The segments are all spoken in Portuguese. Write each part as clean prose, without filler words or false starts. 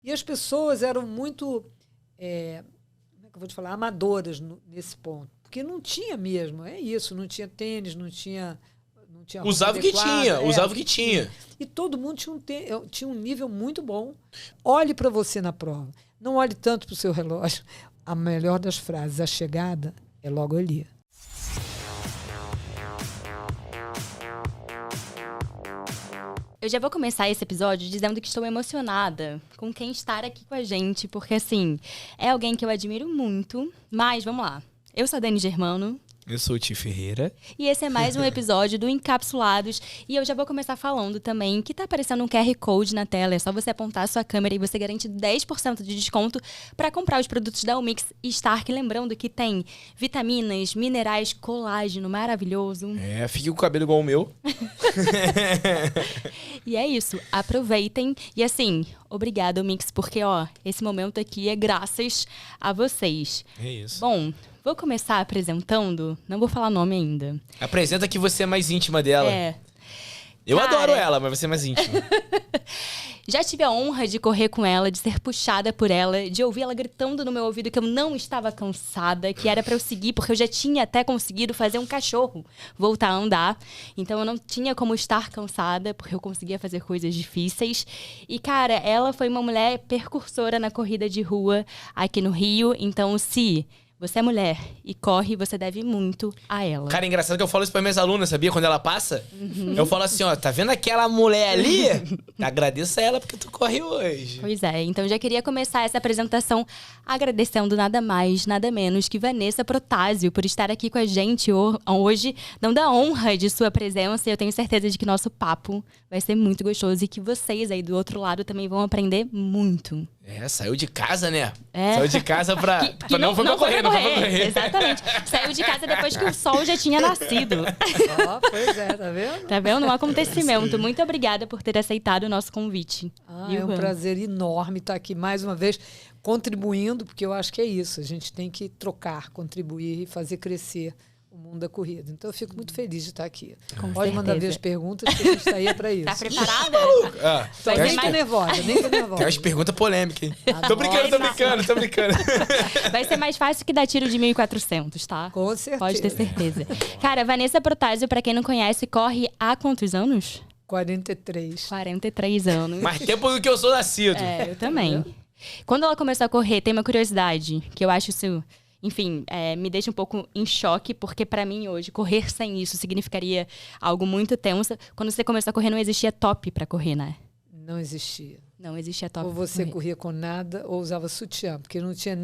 E as pessoas eram muito, como é que eu vou te falar, amadoras nesse ponto. Porque não tinha mesmo, é isso, não tinha tênis, não tinha usava o que tinha, usava o que tinha. E todo mundo tinha um nível muito bom. Olhe para você na prova. Não olhe tanto para o seu relógio. A melhor das frases, a chegada é logo ali. Eu já vou começar esse episódio dizendo que estou emocionada com quem está aqui com a gente, porque, assim, é alguém que eu admiro muito. Mas, vamos lá. Eu sou a Dani Germano. Eu sou o Ti Ferreira. E esse é mais um episódio do Encapsulados. E eu já vou começar falando também que tá aparecendo um QR Code na tela. É só você apontar a sua câmera e você garante 10% de desconto para comprar os produtos da Umix e Stark. Lembrando que tem vitaminas, minerais, colágeno maravilhoso. Fique com o cabelo igual o meu. E é isso. Aproveitem. E assim, obrigada, Umix, porque, esse momento aqui é graças a vocês. É isso. Bom, vou começar apresentando. Não vou falar nome ainda. Apresenta que você é mais íntima dela. Eu Cara, adoro ela, mas você é mais íntima. Já tive a honra de correr com ela, de ser puxada por ela, de ouvir ela gritando no meu ouvido que eu não estava cansada, que era pra eu seguir, porque eu já tinha até conseguido fazer um cachorro voltar a andar. Então eu não tinha como estar cansada, porque eu conseguia fazer coisas difíceis. E, cara, ela foi uma mulher precursora na corrida de rua aqui no Rio. Então, se você é mulher e corre, você deve muito a ela. Cara, é engraçado que eu falo isso pra minhas alunas, sabia? Quando ela passa, eu falo assim, tá vendo aquela mulher ali? Agradeço a ela porque tu corre hoje. Pois é, então já queria começar essa apresentação agradecendo nada mais, nada menos que Vanessa Protásio por estar aqui com a gente hoje, dando a honra de sua presença. E eu tenho certeza de que nosso papo vai ser muito gostoso e que vocês aí do outro lado também vão aprender muito. Saiu de casa, né? Saiu de casa pra não foi pra correr, não foi pra correr. Exatamente. Saiu de casa depois que o sol já tinha nascido. Pois é, tá vendo? Tá vendo? Um acontecimento. Muito obrigada por ter aceitado o nosso convite. É um prazer enorme estar aqui mais uma vez contribuindo, porque eu acho que é isso. A gente tem que trocar, contribuir e fazer crescer o mundo da corrida. Então eu fico muito feliz de estar aqui. Pode mandar ver as perguntas, que a gente está aí para isso. Tá preparada? Nem tô nervosa. Tem umas perguntas polêmicas, hein? Tô brincando. Vai ser mais fácil que dar tiro de 1.400, tá? Com certeza. Pode ter certeza. Cara, Vanessa Protásio, pra quem não conhece, corre há quantos anos? 43. 43 anos. Mais tempo do que eu sou nascido. Eu também. Quando ela começou a correr, tem uma curiosidade, que eu acho isso... Enfim, me deixa um pouco em choque, porque pra mim hoje, correr sem isso significaria algo muito tenso. Quando você começou a correr, não existia top pra correr, né? Não existia. Não existia top. Ou você corria com nada, ou usava sutiã, porque não tinha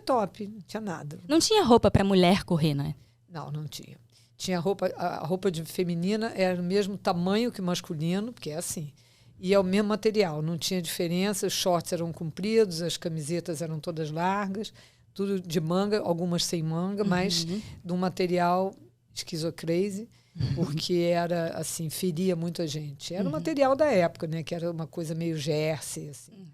top, não tinha nada. Não tinha roupa pra mulher correr, né? Não tinha. Tinha a roupa de feminina era o mesmo tamanho que o masculino, porque é assim. E é o mesmo material, não tinha diferença, os shorts eram compridos, as camisetas eram todas largas, tudo de manga, algumas sem manga, mas de um material esquizocrazy, porque era, assim, feria muito a gente. Era o material da época, né? Que era uma coisa meio jersey, assim.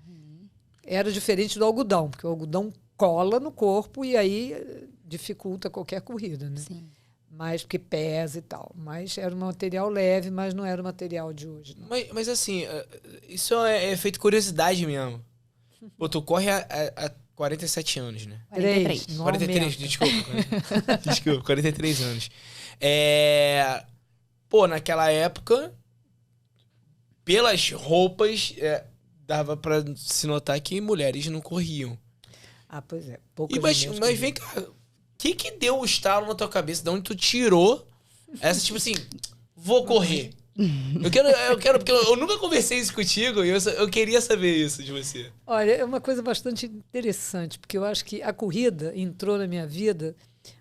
Era diferente do algodão, porque o algodão cola no corpo e aí dificulta qualquer corrida, né? Sim. Mas porque pesa e tal. Mas era um material leve, mas não era o material de hoje. Não. Mas assim, isso é feito curiosidade mesmo. Pô, tu corre há 47 anos, né? 43, desculpa, 43 anos. Pô, naquela época, pelas roupas, dava pra se notar que mulheres não corriam. Pois é. Mas vem cá, o que deu o estalo na tua cabeça? De onde tu tirou essa, tipo assim, vou correr? Eu quero, porque eu nunca conversei isso contigo e eu queria saber isso de você. Olha, é uma coisa bastante interessante, porque eu acho que a corrida entrou na minha vida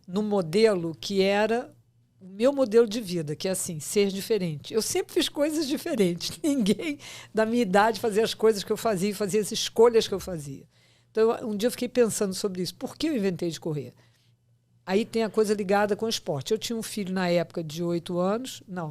num modelo que era o meu modelo de vida, que é assim, ser diferente. Eu sempre fiz coisas diferentes. Ninguém da minha idade fazia as coisas que eu fazia as escolhas que eu fazia. Então, um dia eu fiquei pensando sobre isso. Por que eu inventei de correr? Aí tem a coisa ligada com o esporte. Eu tinha um filho na época de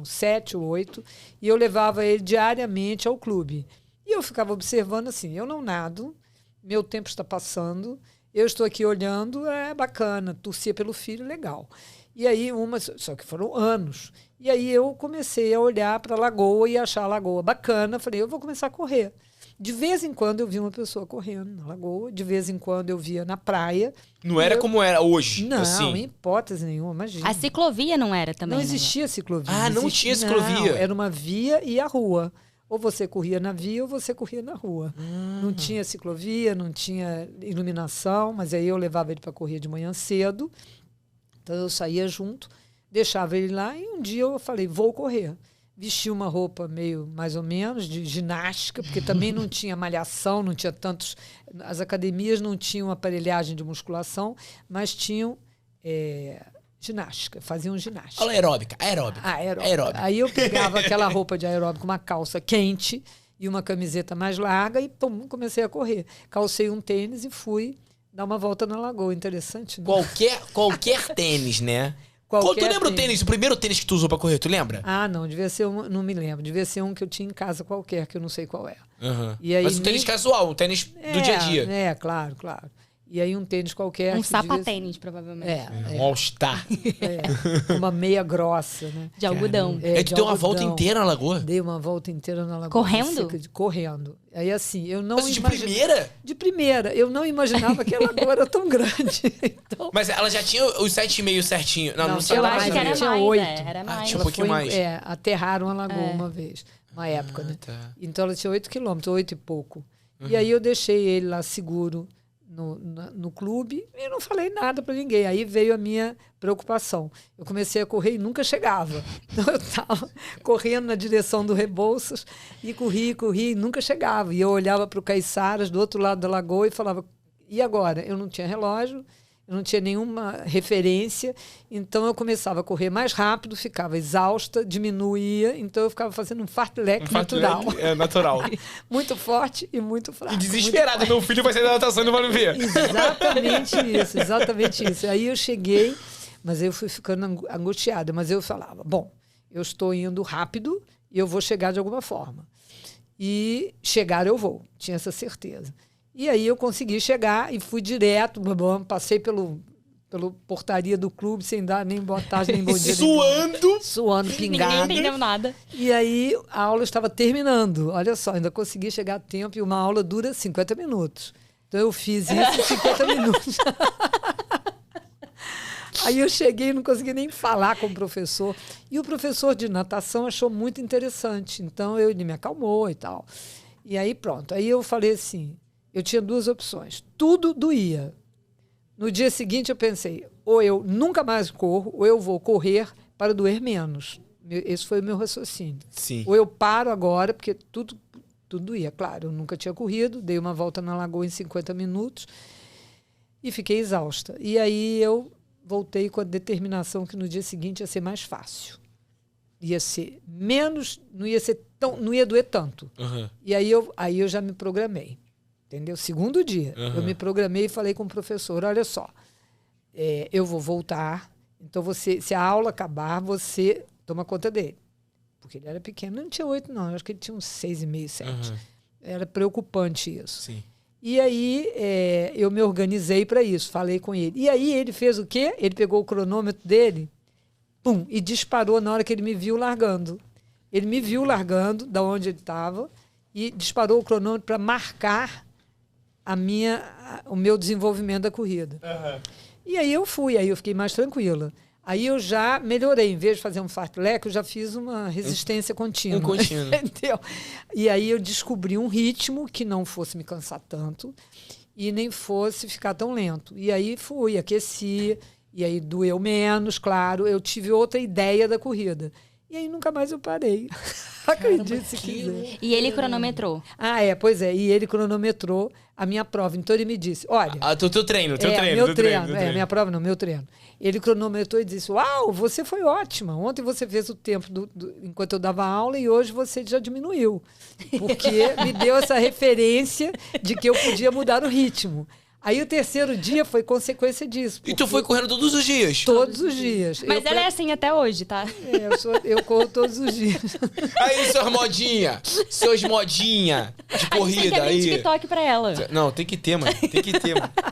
7 ou 8, e eu levava ele diariamente ao clube. E eu ficava observando assim, eu não nado, meu tempo está passando, eu estou aqui olhando, é bacana, torcia pelo filho, legal. E aí, só que foram anos. E aí eu comecei a olhar para a lagoa e achar a lagoa bacana, falei, eu vou começar a correr. De vez em quando eu via uma pessoa correndo na lagoa, de vez em quando eu via na praia. Não era como era hoje, Não, assim. em hipótese nenhuma, imagina. A ciclovia não era também. Não né? existia ciclovia. Ah, não tinha ciclovia. Não, era uma via e a rua. Ou você corria na via ou você corria na rua. Não tinha ciclovia, não tinha iluminação, mas aí eu levava ele para correr de manhã cedo. Então eu saía junto, deixava ele lá e um dia eu falei, vou correr. Vesti uma roupa meio, mais ou menos, de ginástica, porque também não tinha malhação, não tinha tantos... As academias não tinham aparelhagem de musculação, mas tinham ginástica, faziam ginástica. Fala aeróbica. Aeróbica. Aí eu pegava aquela roupa de aeróbica, uma calça quente e uma camiseta mais larga e pum, comecei a correr. Calcei um tênis e fui dar uma volta na lagoa. Interessante, né? Qualquer tênis, né? Qualquer Tu lembra o tênis, o primeiro tênis que tu usou pra correr, tu lembra? Ah, não, devia ser um, não me lembro. Devia ser um que eu tinha em casa qualquer, que eu não sei qual é. Uhum. E aí Mas um tênis casual, um tênis do dia a dia. É, claro. E aí um tênis qualquer. Um que devia sapatênis, provavelmente. Um All-Star. uma meia grossa, né? De algodão. Aí tu de deu uma algodão. volta inteira na lagoa? Dei uma volta inteira na lagoa. Correndo? Correndo. Aí assim, eu não Mas de imagina- primeira? De primeira. Eu não imaginava que a lagoa era tão grande. Então, Mas ela já tinha os 7,5 certinho. Não, Não, não tinha Eu sabia. acho que era Tinha mais, 8. era mais. tinha um ela pouquinho mais. aterraram a lagoa uma vez, uma época, né? Tá. Então ela tinha 8 quilômetros, 8 e pouco. E aí eu deixei ele lá seguro no clube e não falei nada para ninguém. Aí veio a minha preocupação. Eu comecei a correr e nunca chegava. Então eu estava correndo na direção do Rebouças e corria e nunca chegava. E eu olhava para o Caiçaras do outro lado da lagoa e falava, e agora? Eu não tinha relógio, eu não tinha nenhuma referência, então eu começava a correr mais rápido, ficava exausta, diminuía, então eu ficava fazendo um fartlek natural. É natural. Muito forte e muito fraco. E desesperado, meu filho vai sair da natação e não vai me ver. Exatamente isso. Aí eu cheguei, mas eu fui ficando angustiada, mas eu falava, bom, eu estou indo rápido e eu vou chegar de alguma forma. E chegar eu vou, tinha essa certeza. E aí eu consegui chegar e fui direto, passei pelo portaria do clube sem dar nem boa tarde, nem bom dia. Suando, Ninguém pingado. entendeu nada. E aí a aula estava terminando. Olha só, ainda consegui chegar a tempo e uma aula dura 50 minutos. Então eu fiz isso em 50 minutos. Aí eu cheguei e não consegui nem falar com o professor. E o professor de natação achou muito interessante. Então ele me acalmou e tal. E aí pronto. Aí eu falei assim, eu tinha duas opções. Tudo doía. No dia seguinte eu pensei, ou eu nunca mais corro, ou eu vou correr para doer menos. Esse foi o meu raciocínio. Sim. Ou eu paro agora, porque tudo doía. Claro, eu nunca tinha corrido, dei uma volta na lagoa em 50 minutos e fiquei exausta. E aí eu voltei com a determinação que no dia seguinte ia ser mais fácil. Ia ser menos, não ia doer tanto. Uhum. E aí eu já me programei. Entendeu? Segundo dia, eu me programei e falei com o professor, olha só, eu vou voltar, então se a aula acabar, você toma conta dele. Porque ele era pequeno, não tinha 8 não, eu acho que ele tinha uns 6,5, 7. Era preocupante isso. Sim. E aí eu me organizei para isso, falei com ele. E aí ele fez o quê? Ele pegou o cronômetro dele, pum, e disparou na hora que ele me viu largando. Ele me viu largando da onde ele estava e disparou o cronômetro para marcar o meu desenvolvimento da corrida. E aí eu fiquei mais tranquila. Aí eu já melhorei, em vez de fazer um fartlek, eu já fiz uma resistência contínua. Um contínuo. Entendeu? E aí eu descobri um ritmo que não fosse me cansar tanto e nem fosse ficar tão lento. E aí fui, aqueci, e aí doeu menos, claro, eu tive outra ideia da corrida. E aí nunca mais eu parei. Acredite se quiser. E ele cronometrou. Pois é. E ele cronometrou a minha prova. Então ele me disse, olha... Teu treino. Meu treino. Minha prova não, meu treino. Ele cronometrou e disse, uau, você foi ótima. Ontem você fez o tempo enquanto eu dava aula e hoje você já diminuiu. Porque me deu essa referência de que eu podia mudar o ritmo. Aí o terceiro dia foi consequência disso. E tu foi correndo todos os dias? Todos os dias. Mas ela é assim até hoje, tá? Eu corro todos os dias. Aí, seus modinha de corrida Tem que abrir aí. TikTok pra ela. Não, tem que ter, mano.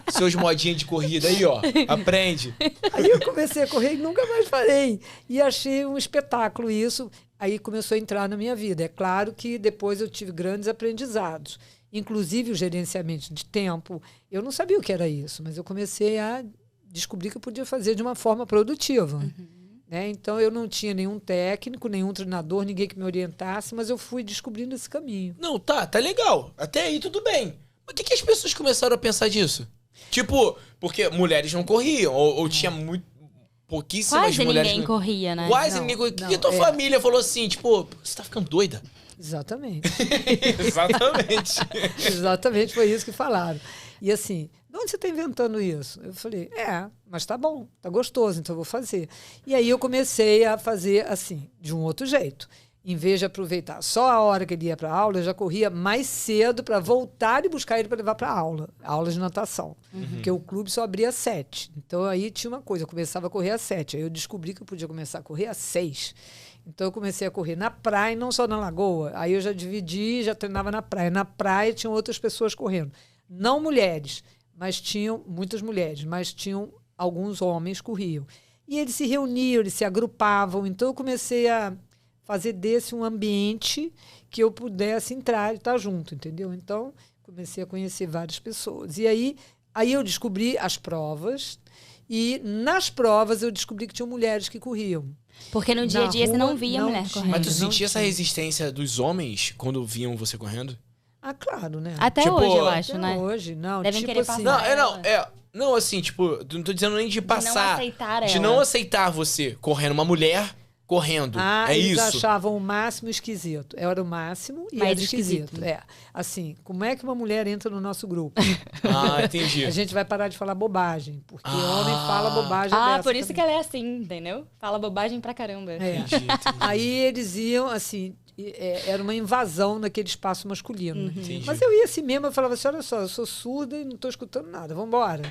Seus modinha de corrida aí, ó. Aprende. Aí eu comecei a correr e nunca mais parei. E achei um espetáculo isso. Aí começou a entrar na minha vida. É claro que depois eu tive grandes aprendizados. inclusive o gerenciamento de tempo. Eu não sabia o que era isso, mas eu comecei a descobrir que eu podia fazer de uma forma produtiva. Né? Então, eu não tinha nenhum técnico, nenhum treinador, ninguém que me orientasse, mas eu fui descobrindo esse caminho. Não, tá legal. Até aí tudo bem. Mas o que as pessoas começaram a pensar disso? Tipo, porque mulheres não corriam, ou tinha pouquíssimas Quase mulheres... ninguém corria, né? Quase ninguém corria. O que a tua é. família falou assim, tipo, você tá ficando doida? Exatamente. Exatamente. Exatamente, foi isso que falaram. E assim, de onde você está inventando isso? Eu falei, mas tá bom, tá gostoso, então eu vou fazer. E aí eu comecei a fazer assim, de um outro jeito. Em vez de aproveitar só a hora que ele ia para a aula, eu já corria mais cedo para voltar e buscar ele para levar para a aula de natação. Porque o clube só abria às 7. Então aí tinha uma coisa, eu começava a correr às 7. Aí eu descobri que eu podia começar a correr às 6. Então eu comecei a correr na praia, não só na lagoa. Aí eu já dividi, já treinava na praia. Na praia tinham outras pessoas correndo. Não mulheres, mas tinham muitas mulheres, mas tinham alguns homens que corriam. E eles se reuniam, eles se agrupavam. Então eu comecei a fazer desse um ambiente que eu pudesse entrar e estar junto, entendeu? Então comecei a conhecer várias pessoas. E aí eu descobri as provas, e nas provas eu descobri que tinham mulheres que corriam. Porque no dia a dia você não via mulher tinha. correndo. Mas tu Não sentia essa tinha. resistência dos homens quando viam você correndo? Ah, claro, né? Até Tipo, hoje, eu acho, Até né? hoje, não. Devem tipo querer assim, passar. Não, assim, tipo, não tô dizendo nem de passar. aceitar de ela. não aceitar você correndo, uma mulher correndo. É eles isso. achavam o máximo esquisito. Era o máximo e Mais era esquisito. esquisito. É. Assim, como é que uma mulher entra no nosso grupo? Ah, entendi. A gente vai parar de falar bobagem, porque Ah. homem fala bobagem dessa Por isso que também. ela é assim, entendeu? Fala bobagem pra caramba. É. Entendi. Aí eles iam, assim, era uma invasão naquele espaço masculino. Né? Entendi. Mas eu ia assim mesmo, eu falava assim, olha só, eu sou surda e não estou escutando nada, vamos embora.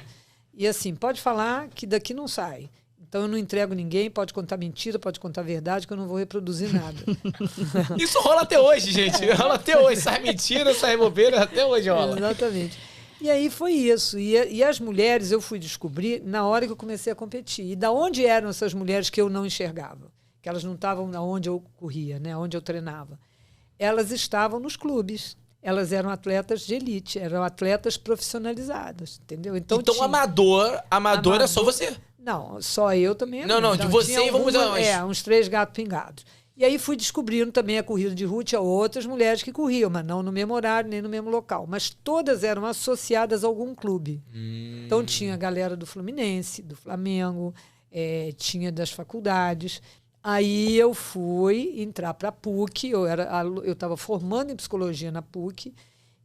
E assim, pode falar que daqui não sai. Então eu não entrego ninguém, pode contar mentira, pode contar verdade, que eu não vou reproduzir nada. Isso rola até hoje, gente. Rola até hoje. Sai mentira, sai bobeira, até hoje rola. Exatamente. E aí foi isso. E as mulheres eu fui descobrir na hora que eu comecei a competir. E da onde eram essas mulheres que eu não enxergava? Que elas não estavam onde eu corria, né? Onde eu treinava. Elas estavam nos clubes. Elas eram atletas de elite, eram atletas profissionalizadas, entendeu? Então tinha- amador é só você. Não, só eu também. Não, de você tinha e vamos alguma- dizer, mas- uns 3 gatos pingados. E aí fui descobrindo também a corrida de rua, tinha outras mulheres que corriam, mas não no mesmo horário, nem no mesmo local. Mas todas eram associadas a algum clube. Então tinha a galera do Fluminense, do Flamengo, tinha das faculdades. Aí eu fui entrar para a PUC, eu estava formando em psicologia na PUC,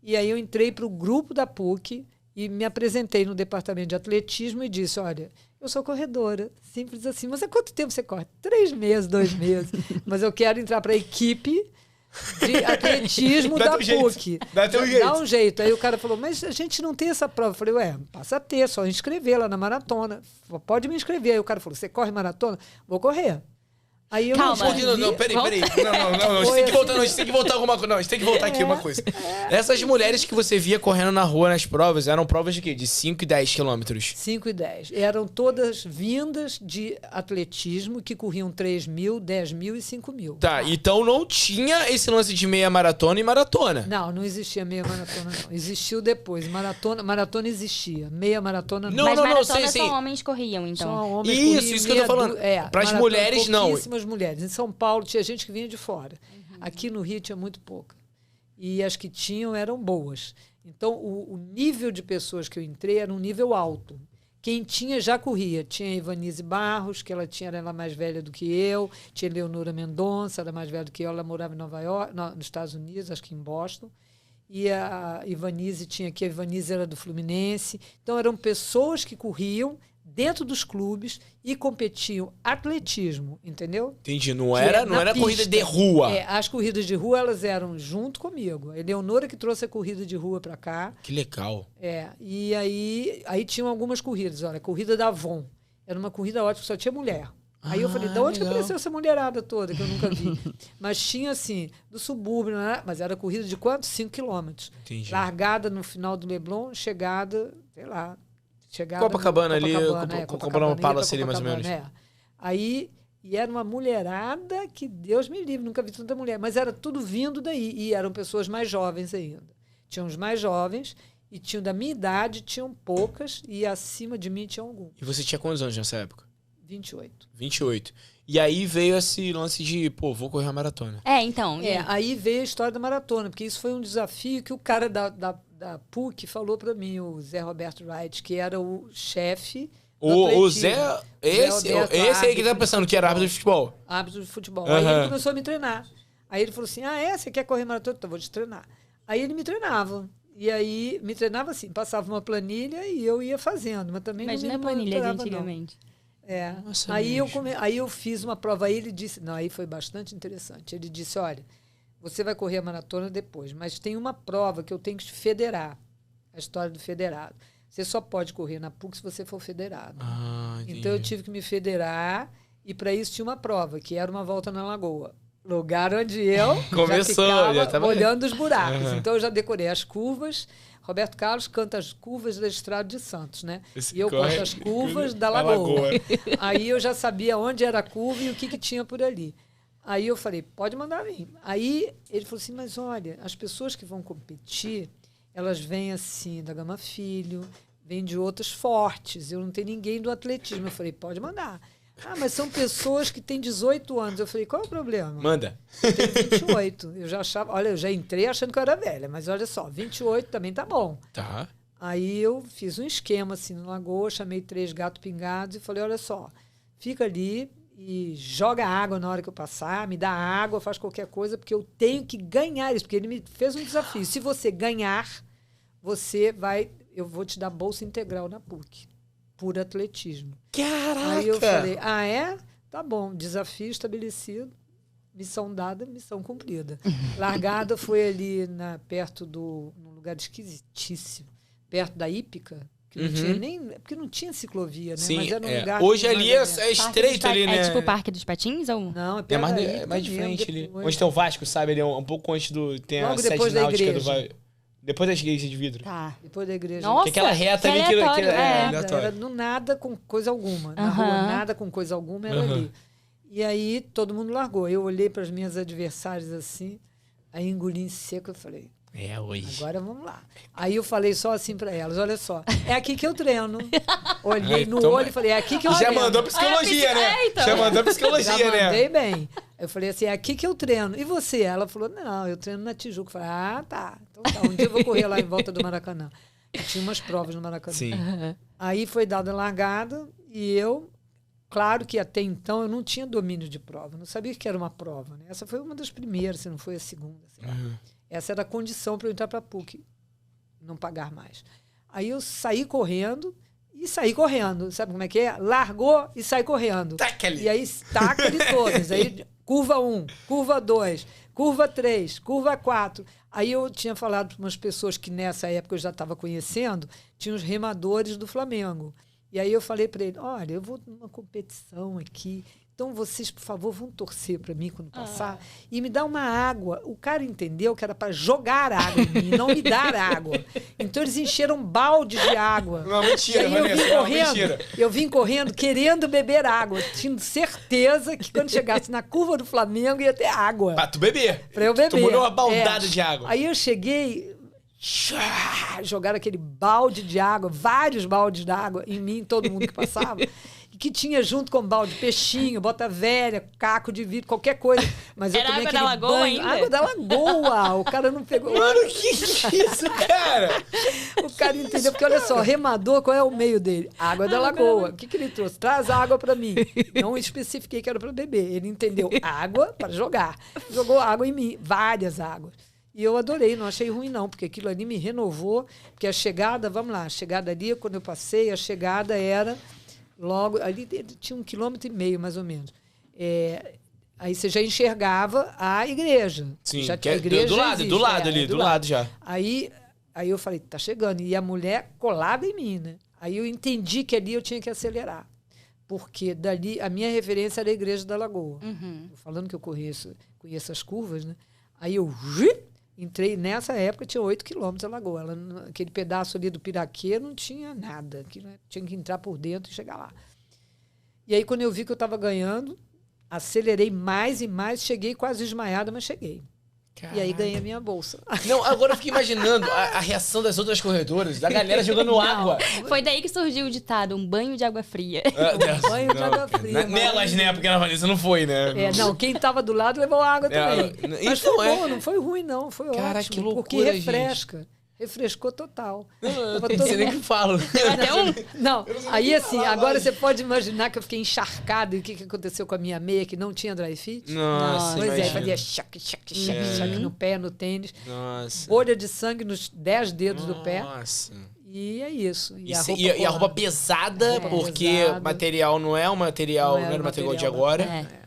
e aí eu entrei para o grupo da PUC e me apresentei no departamento de atletismo e disse, olha, eu sou corredora, simples assim. Mas há quanto tempo você corre? 3 meses, 2 meses. Mas eu quero entrar para a equipe de atletismo Dá da teu jeito. PUC. Dá teu jeito. Dá um jeito. Aí o cara falou, mas a gente não tem essa prova. Eu falei, passa a ter, só inscrever lá na maratona. Pode me inscrever. Aí o cara falou, você corre maratona? Vou correr. Aí eu Calma. Não, peraí. Não, a gente tem que voltar, a gente tem que voltar alguma coisa. Não, a gente tem que voltar aqui uma coisa. Essas mulheres que você via correndo na rua nas provas, eram provas de quê? De 5 e 10 quilômetros. 5 e 10. Eram todas vindas de atletismo que corriam 3 mil, 10 mil e 5 mil. Tá, então não tinha esse lance de meia maratona e maratona. Não existia meia maratona, não. Existiu depois. Maratona existia. Meia maratona não. Mas maratona sei. só homens corriam, então. Só homens Isso, corriam isso que eu tô falando. Pras maratona, mulheres, não. Pouquíssimas mulheres. Em São Paulo tinha gente que vinha de fora. Aqui no Rio tinha muito pouca. E as que tinham eram boas. Então, o nível de pessoas que eu entrei era um nível alto. Quem tinha já corria. Tinha a Ivanise Barros, que ela era mais velha do que eu. Tinha a Leonora Mendonça, era mais velha do que eu. Ela morava em Nova York, nos Estados Unidos, acho que em Boston. E a Ivanise tinha aqui, a Ivanise era do Fluminense. Então, eram pessoas que corriam dentro dos clubes e competiam atletismo, entendeu? Entendi, não Que era na corrida pista. de rua. As corridas de rua, elas eram junto comigo. A Eleonora que trouxe a corrida de rua para cá. Que legal. E aí tinham algumas corridas. Olha, a corrida da Avon. Era uma corrida ótima, só tinha mulher. Aí eu falei, de onde que legal. apareceu essa mulherada toda que eu nunca vi? Mas tinha, assim, do subúrbio, né? Mas era corrida de quanto? 5 quilômetros. Entendi. Largada no final do Leblon, chegada, sei lá. Chegada Copacabana ali, Copacabana, Copacabana Palace ali, mais ou menos. Aí, e era uma mulherada que Deus me livre, nunca vi tanta mulher. Mas era tudo vindo daí. E eram pessoas mais jovens ainda. Tinha os mais jovens, e tinham da minha idade, tinham poucas, e acima de mim tinham alguns. E você tinha quantos anos nessa época? 28. 28. E aí veio esse lance de, pô, vou correr a maratona. Então. Aí veio a história da maratona, porque isso foi um desafio que o cara da PUC falou para mim, o Zé Roberto Wright, que era o chefe do O atletismo. Zé, esse aí que tá pensando que era árbitro de futebol. Árbitro de futebol. Aham. Aí ele começou a me treinar. Aí ele falou assim, você quer correr maratona? Então, vou te treinar. Aí ele me treinava. E aí, me treinava assim, passava uma planilha e eu ia fazendo, mas também Imagina não a me planilha de monitorava, não. antigamente. Nossa, Aí eu fiz uma prova, aí ele disse, aí foi bastante interessante. Ele disse, olha, você vai correr a maratona depois, mas tem uma prova que eu tenho que te federar, a história do federado. Você só pode correr na PUC se você for federado. Então eu tive que me federar e para isso tinha uma prova, que era uma volta na Lagoa. Lugar onde eu já tava olhando os buracos. Então eu já decorei as curvas. Roberto Carlos canta as curvas da Estrada de Santos, né? E eu canto as curvas da Lagoa. Aí eu já sabia onde era a curva e o que tinha por ali. Aí eu falei, pode mandar vir. Aí ele falou assim, mas olha, as pessoas que vão competir, elas vêm assim da Gama Filho, vêm de outras fortes. Eu não tenho ninguém do atletismo. Eu falei, pode mandar. Mas são pessoas que têm 18 anos. Eu falei, qual é o problema? Manda. Eu tenho 28. Eu já achava, olha, eu já entrei achando que eu era velha, mas olha só, 28 também tá bom. Tá. Aí eu fiz um esquema assim no Lagoa, chamei 3 gatos pingados e falei, olha só, fica ali e joga água na hora que eu passar, me dá água, faz qualquer coisa, porque eu tenho que ganhar isso, porque ele me fez um desafio. Se você ganhar, eu vou te dar bolsa integral na PUC. Por atletismo. Caraca! Aí eu falei, Tá bom, desafio estabelecido, missão dada, missão cumprida. Largada foi ali num lugar esquisitíssimo, perto da Hípica, que não tinha nem... Porque não tinha ciclovia, né? Sim, mas era um lugar... hoje ali é estreito ali, né? É tipo o Parque dos Patins? Ou... Não, é perto da Hípica mais de mesmo, frente ali. depois. Onde tem o Vasco, sabe? Ali um pouco antes do... Tem Logo a sede depois da náutica igreja. Depois da igreja de vidro. Tá. Depois da igreja. Nossa, Que aquela reta que ali que aleatório, é Nada, aleatório. era no nada com coisa alguma. Na rua, nada com coisa alguma, era ali. E aí, todo mundo largou. Eu olhei para as minhas adversárias assim, aí engoli em seco e falei... Hoje. Agora vamos lá. Aí eu falei só assim para elas, olha só, é aqui que eu treino. Olhei no olho e falei, é aqui que eu Já treino. mandou psicologia, né? então. Já mandou psicologia, Já né? mandei bem. Eu falei assim, é aqui que eu treino. E você? Ela falou, não, eu treino na Tijuca. Eu falei, tá. Então tá, um dia eu vou correr lá em volta do Maracanã. E tinha umas provas no Maracanã. Sim. Aí foi dada a largada e eu, claro que até então eu não tinha domínio de prova, não sabia que era uma prova. Né? Essa foi uma das primeiras, se não foi a segunda. Sei lá. Essa era a condição para eu entrar para a PUC, não pagar mais. Aí eu saí correndo e saí correndo. Sabe como é que é? Largou e sai correndo. Taca-lhe. E aí taca-lhe todas. Aí curva 1, curva 2, curva 3, curva 4. Aí eu tinha falado para umas pessoas que nessa época eu já estava conhecendo, tinha os remadores do Flamengo. E aí eu falei para ele, olha, eu vou numa competição aqui, então vocês, por favor, vão torcer para mim quando passar e me dar uma água. O cara entendeu que era para jogar água em mim, não me dar água. Então eles encheram baldes de água. Não, mentira, E aí Vanessa, mentira. eu vim correndo querendo beber água, tinha certeza que quando chegasse na curva do Flamengo ia ter água. Pra tu beber. Para eu beber. Tu molhou uma baldada de água. Aí eu cheguei, jogaram aquele balde de água, vários baldes d'água em mim, todo mundo que passava. E que tinha junto com balde peixinho, bota velha, caco de vidro, qualquer coisa. Mas eu Era tomei água da aquele lagoa banho, ainda? água da lagoa. O cara não pegou. Mano, que isso, cara? O cara entendeu, porque olha só, remador, qual é o meio dele? Água da lagoa. O que ele trouxe? Traz água para mim. Não especifiquei que era para beber. Ele entendeu água para jogar. Jogou água em mim, várias águas. E eu adorei, não achei ruim não, porque aquilo ali me renovou, porque a chegada, vamos lá, a chegada ali, quando eu passei, a chegada era logo, ali tinha 1,5 km, mais ou menos. Aí você já enxergava a igreja. Sim, já, que é a igreja do lado, existe, do lado ali, do lado já. Aí eu falei, tá chegando. E a mulher colada em mim, né? Aí eu entendi que ali eu tinha que acelerar. Porque dali, a minha referência era a Igreja da Lagoa. Tô falando que eu conheço as curvas, né? Aí eu entrei, nessa época tinha 8 quilômetros a Lagoa. Aquele pedaço ali do Piraquê não tinha nada. Aquilo, tinha que entrar por dentro e chegar lá. E aí, quando eu vi que eu estava ganhando, acelerei mais e mais, cheguei quase desmaiada, mas cheguei. E aí ganhei a minha bolsa. Não, agora eu fiquei imaginando a reação das outras corredoras, da galera jogando água. Foi daí que surgiu o ditado, um banho de água fria. Banho de água fria. Nelas, né? Porque na Vanessa não foi, né? Não, quem tava do lado levou água também. Mas Então, foi bom, não foi ruim, não. Foi Cara, ótimo. que loucura, porque refresca. Refrescou total. Eu não sei nem o que falo. Até um... Não, aí assim, agora você pode imaginar que eu fiquei encharcada e o que aconteceu com a minha meia, que não tinha dry fit. Nossa, Pois imagina. fazia chac no pé, no tênis. Nossa. Bolha de sangue nos 10 dedos do pé. Nossa. E é isso. E a roupa pesada, porque pesada. material não é um material, Não não era era material de material agora. É.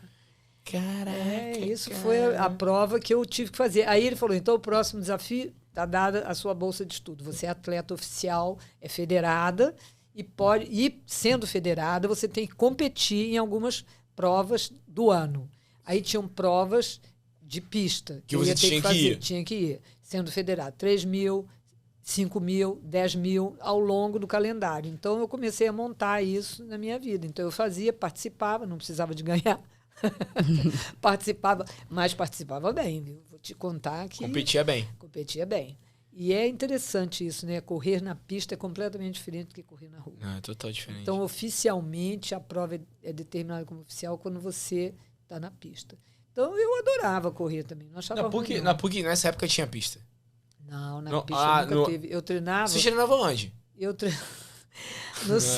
Caraca. Isso foi a prova que eu tive que fazer. Aí ele falou, então o próximo desafio está dada a sua bolsa de estudo. Você é atleta oficial, é federada, e sendo federada, você tem que competir em algumas provas do ano. Aí tinham provas de pista. Que eu você ia ter tinha que fazer. ir. Tinha que ir, sendo federado. 3.000, 5.000, 10.000 ao longo do calendário. Então, eu comecei a montar isso na minha vida. Então, eu fazia, participava, não precisava de ganhar. Participava bem, viu? Vou te contar que... Competia bem. Competia bem. E é interessante isso, né? Correr na pista é completamente diferente do que correr na rua. Não, é total diferente. Então, oficialmente, a prova é determinada como oficial quando você está na pista. Então, eu adorava correr também. Não achava ruim, não. Na PUC, nessa época, tinha pista. Não, na Não, pista nunca teve. Eu treinava... Você treinava onde? Eu treinava...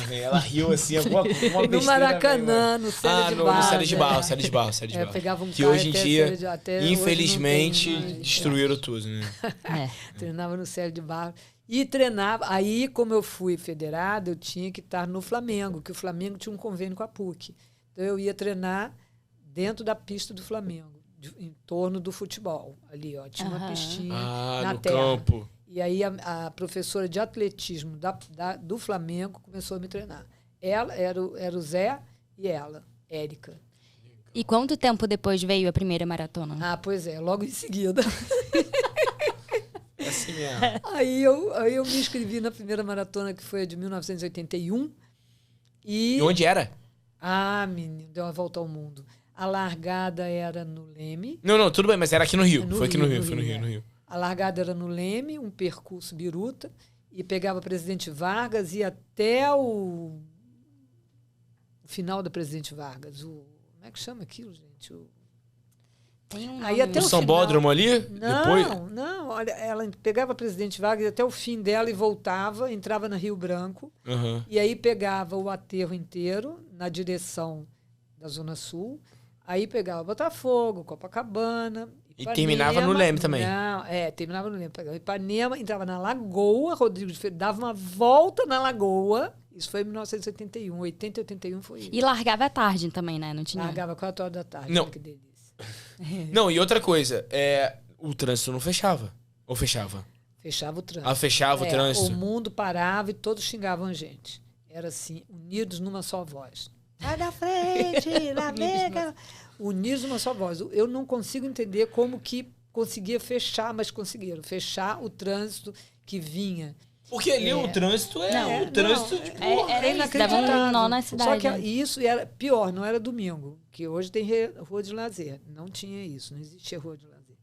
Ela riu assim, uma besteira. No Maracanã, no Célia de Barros. No Célia de Barros, Célia de Barros. Pegava um que carro hoje em até dia, Célia de- até hoje infelizmente, não tem mais. destruíram tudo, né? Treinava no Célia de Barros. E treinava. Aí, como eu fui federada, eu tinha que estar no Flamengo, que o Flamengo tinha um convênio com a PUC. Então, eu ia treinar dentro da pista do Flamengo, em torno do futebol. Ali, ó, tinha uma pistinha na no terra. campo. E aí a professora de atletismo do Flamengo começou a me treinar. Ela era o Zé e ela, Érica. E quanto tempo depois veio a primeira maratona? Ah, pois é, logo em seguida. É assim mesmo. Aí eu me inscrevi na primeira maratona, que foi a de 1981. E onde era? Ah, menino, deu uma volta ao mundo. A largada era no Leme. Não, tudo bem, mas era aqui no Rio. No Foi aqui no Rio, Rio, foi no Rio, é. no Rio. A largada era no Leme, um percurso biruta, e pegava Presidente Vargas e até o final da Presidente Vargas. Como é que chama aquilo, gente? Tem um Aí nome até O o Sambódromo ali? Não, não. Olha, ela pegava Presidente Vargas até o fim dela e voltava, entrava na Rio Branco, Aham. e aí pegava o aterro inteiro na direção da Zona Sul, aí pegava Botafogo, Copacabana... E terminava no Leme também. Não, terminava no Leme. Pegava Ipanema, entrava na Lagoa, Rodrigo de Freitas, dava uma volta na Lagoa. Isso foi em 1981. 80 e 81 foi isso. E largava à tarde também, né? Não tinha? Largava 4 horas da tarde. Não. Olha que delícia. Não, e outra coisa, o trânsito não fechava. Ou fechava? Fechava o trânsito. Fechava o trânsito. O mundo parava e todos xingavam a gente. Era assim, unidos numa só voz. Sai da frente, lá vem. Unidos numa só voz. Eu não consigo entender como que conseguia fechar, mas conseguiram fechar o trânsito que vinha. Porque ali o trânsito é... o trânsito, não, tipo... era isso, inacreditável. dava um nó na cidade. Só que né? isso era pior, não era domingo, que hoje tem rua de lazer. Não tinha isso, não existia rua de lazer.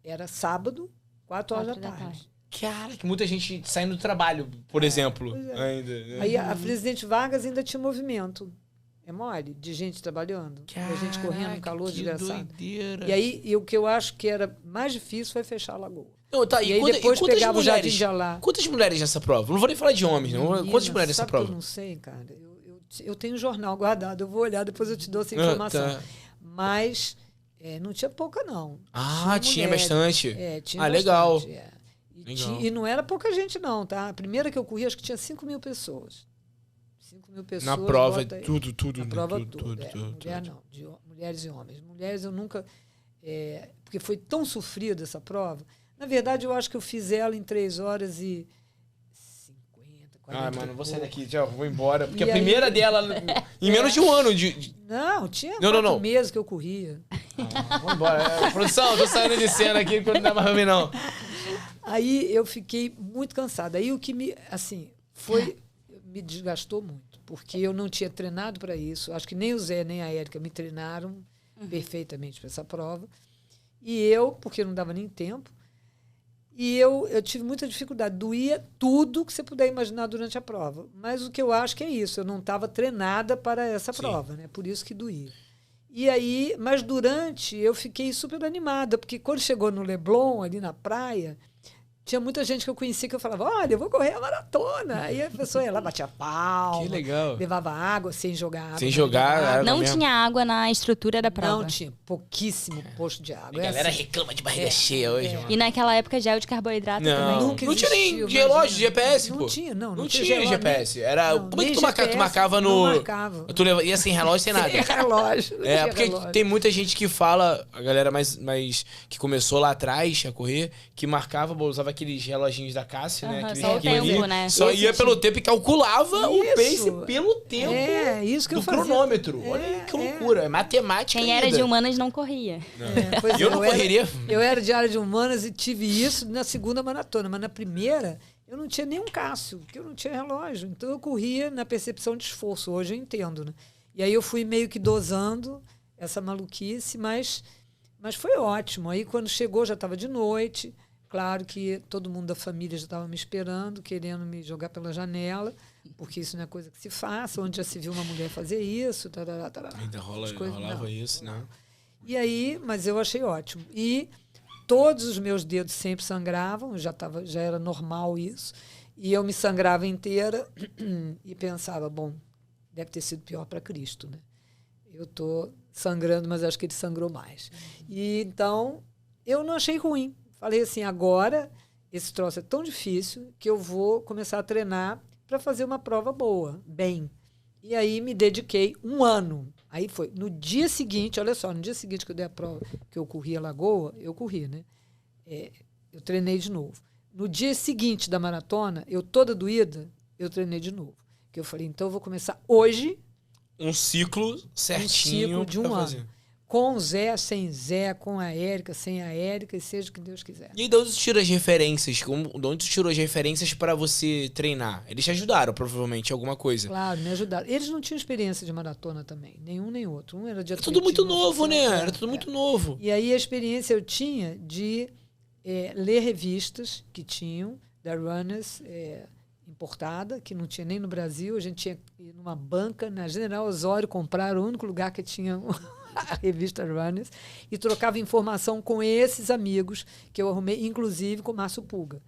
Era sábado, 4 horas da tarde. Cara, que muita gente saindo do trabalho, por exemplo. pois é. Ainda. Né? Aí a Presidente Vargas ainda tinha movimento. É mole, de gente trabalhando, de gente correndo no calor desgraçado. Doideira. E aí, o que eu acho que era mais difícil foi fechar a lagoa. Não, tá, E aí depois pegava o Jardim de Alá. Quantas mulheres nessa prova? Não vou nem falar de homens, não. Menina, Quantas mulheres nessa sabe que prova? eu não sei, cara. Eu tenho um jornal guardado, eu vou olhar, depois eu te dou essa informação. Tá. Mas não tinha pouca, não. Tinha mulheres. bastante. Tinha legal. bastante, Legal. E não era pouca gente, não, tá? A primeira que eu corri, acho que tinha 5.000 pessoas. 5.000 pessoas. Na prova, bota aí. tudo. Na prova tudo. Mulher não, mulheres e homens. Mulheres eu nunca... porque foi tão sofrida essa prova. Na verdade, eu acho que eu fiz ela em 3 horas e 50, 40. Mano, vou sair daqui, já vou embora. Porque E a primeira aí- dela, em menos de um ano Não, tinha Não, 4 não. meses que eu corria. Vamos embora. Produção, tô saindo de cena aqui, quando não dá mais pra mim, não. Aí eu fiquei muito cansada. Aí o que me desgastou muito, porque eu não tinha treinado para isso. Acho que nem o Zé nem a Érica me treinaram perfeitamente para essa prova. E eu, porque não dava nem tempo, e eu tive muita dificuldade. Doía tudo que você puder imaginar durante a prova. Mas o que eu acho que é isso, eu não estava treinada para essa prova, né? Por isso que doía. E aí, mas durante, eu fiquei super animada, porque quando chegou no Leblon, ali na praia, tinha muita gente que eu conhecia que eu falava, olha, eu vou correr a maratona. Aí a pessoa ia lá, batia palma, Que legal. levava água sem jogar água. Sem jogar água Não mesmo. tinha água na estrutura da prova. Não tinha, pouquíssimo posto de água. A galera reclama de barriga cheia hoje, mano. E naquela época gel de carboidrato Não, também. Nunca não tinha nem existiu, relógio, imagina. GPS, Não pô. tinha, não tinha relógio, GPS. Era, não, como é que nem tu marcava? Tu GPS, marcava no... não marcava. Tu ia sem relógio, sem nada. Sem relógio. não É, tinha porque relógio. tem muita gente que fala, a galera mais que começou lá atrás a correr, que marcava, usava aqueles reloginhos da Cassia, né? Aham, aqueles só o pequenininhos, tempo, né? Só Esse ia pelo tinha. tempo e calculava o Isso. pace pelo tempo Isso que do eu fazia. cronômetro. Olha que loucura, é matemática Quem ainda. era de humanas não corria. Pois Eu não correria. Eu era de área de humanas e tive isso na segunda maratona, mas na primeira eu não tinha nenhum Cássio, porque eu não tinha relógio. Então eu corria na percepção de esforço. Hoje eu entendo, né? E aí eu fui meio que dosando essa maluquice, mas foi ótimo. Aí quando chegou já estava de noite. Claro que todo mundo da família já estava me esperando, querendo me jogar pela janela, porque isso não é coisa que se faça. Onde já se viu uma mulher fazer isso. Tarará. Ainda rolava isso, né? E aí, mas eu achei ótimo. E todos os meus dedos sempre sangravam, já era normal isso. E eu me sangrava inteira e pensava, bom, deve ter sido pior para Cristo, né? Eu estou sangrando, mas acho que ele sangrou mais. E então, eu não achei ruim. Falei assim, agora esse troço é tão difícil que eu vou começar a treinar para fazer uma prova boa, bem. E aí me dediquei 1 ano. Aí foi. No dia seguinte, olha só, no dia seguinte que eu dei a prova, que eu corri a Lagoa, eu corri, né? Eu treinei de novo. No dia seguinte da maratona, eu toda doída, eu treinei de novo. Que eu falei, então eu vou começar hoje Um ciclo certinho de 1 pra ano. fazer. Com Zé, sem Zé, com a Érica, sem a Érica, e seja o que Deus quiser. E aí, de onde tu tirou as referências? De onde tu tirou as referências pra você treinar? Eles te ajudaram, provavelmente, em alguma coisa. Claro, me ajudaram. Eles não tinham experiência de maratona também, nenhum nem outro. Um era de Era tudo muito atletismo, novo, né? outro Era tudo muito novo. E aí a experiência eu tinha de ler revistas que tinham, da Runners, importada, que não tinha nem no Brasil. A gente tinha que ir numa banca, na General Osório, comprar o único lugar que tinha a revista Runners, e trocava informação com esses amigos que eu arrumei, inclusive com o Márcio Puga,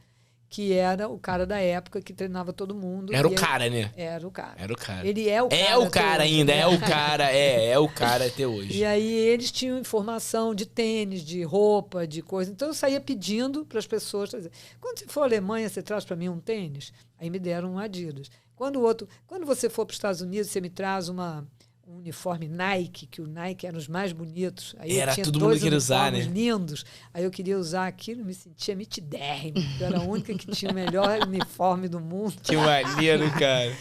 que era o cara da época que treinava todo mundo. Era o cara, né? Era o cara. Era o cara. Ele é o cara. É o até cara hoje, ainda, né? é o cara, é o cara até hoje. E aí eles tinham informação de tênis, de roupa, de coisa. Então eu saía pedindo para as pessoas. Quando você for à Alemanha, você traz para mim um tênis? Aí me deram um Adidas. Quando você for para os Estados Unidos, você me traz um uniforme Nike, que o Nike era os mais bonitos. Aí Era, tinha todo mundo 2 queria usar, uniformes né? lindos. Aí eu queria usar aquilo, me sentia mitidérrimo, porque eu era a única que tinha o melhor uniforme do mundo. Que maneiro, cara.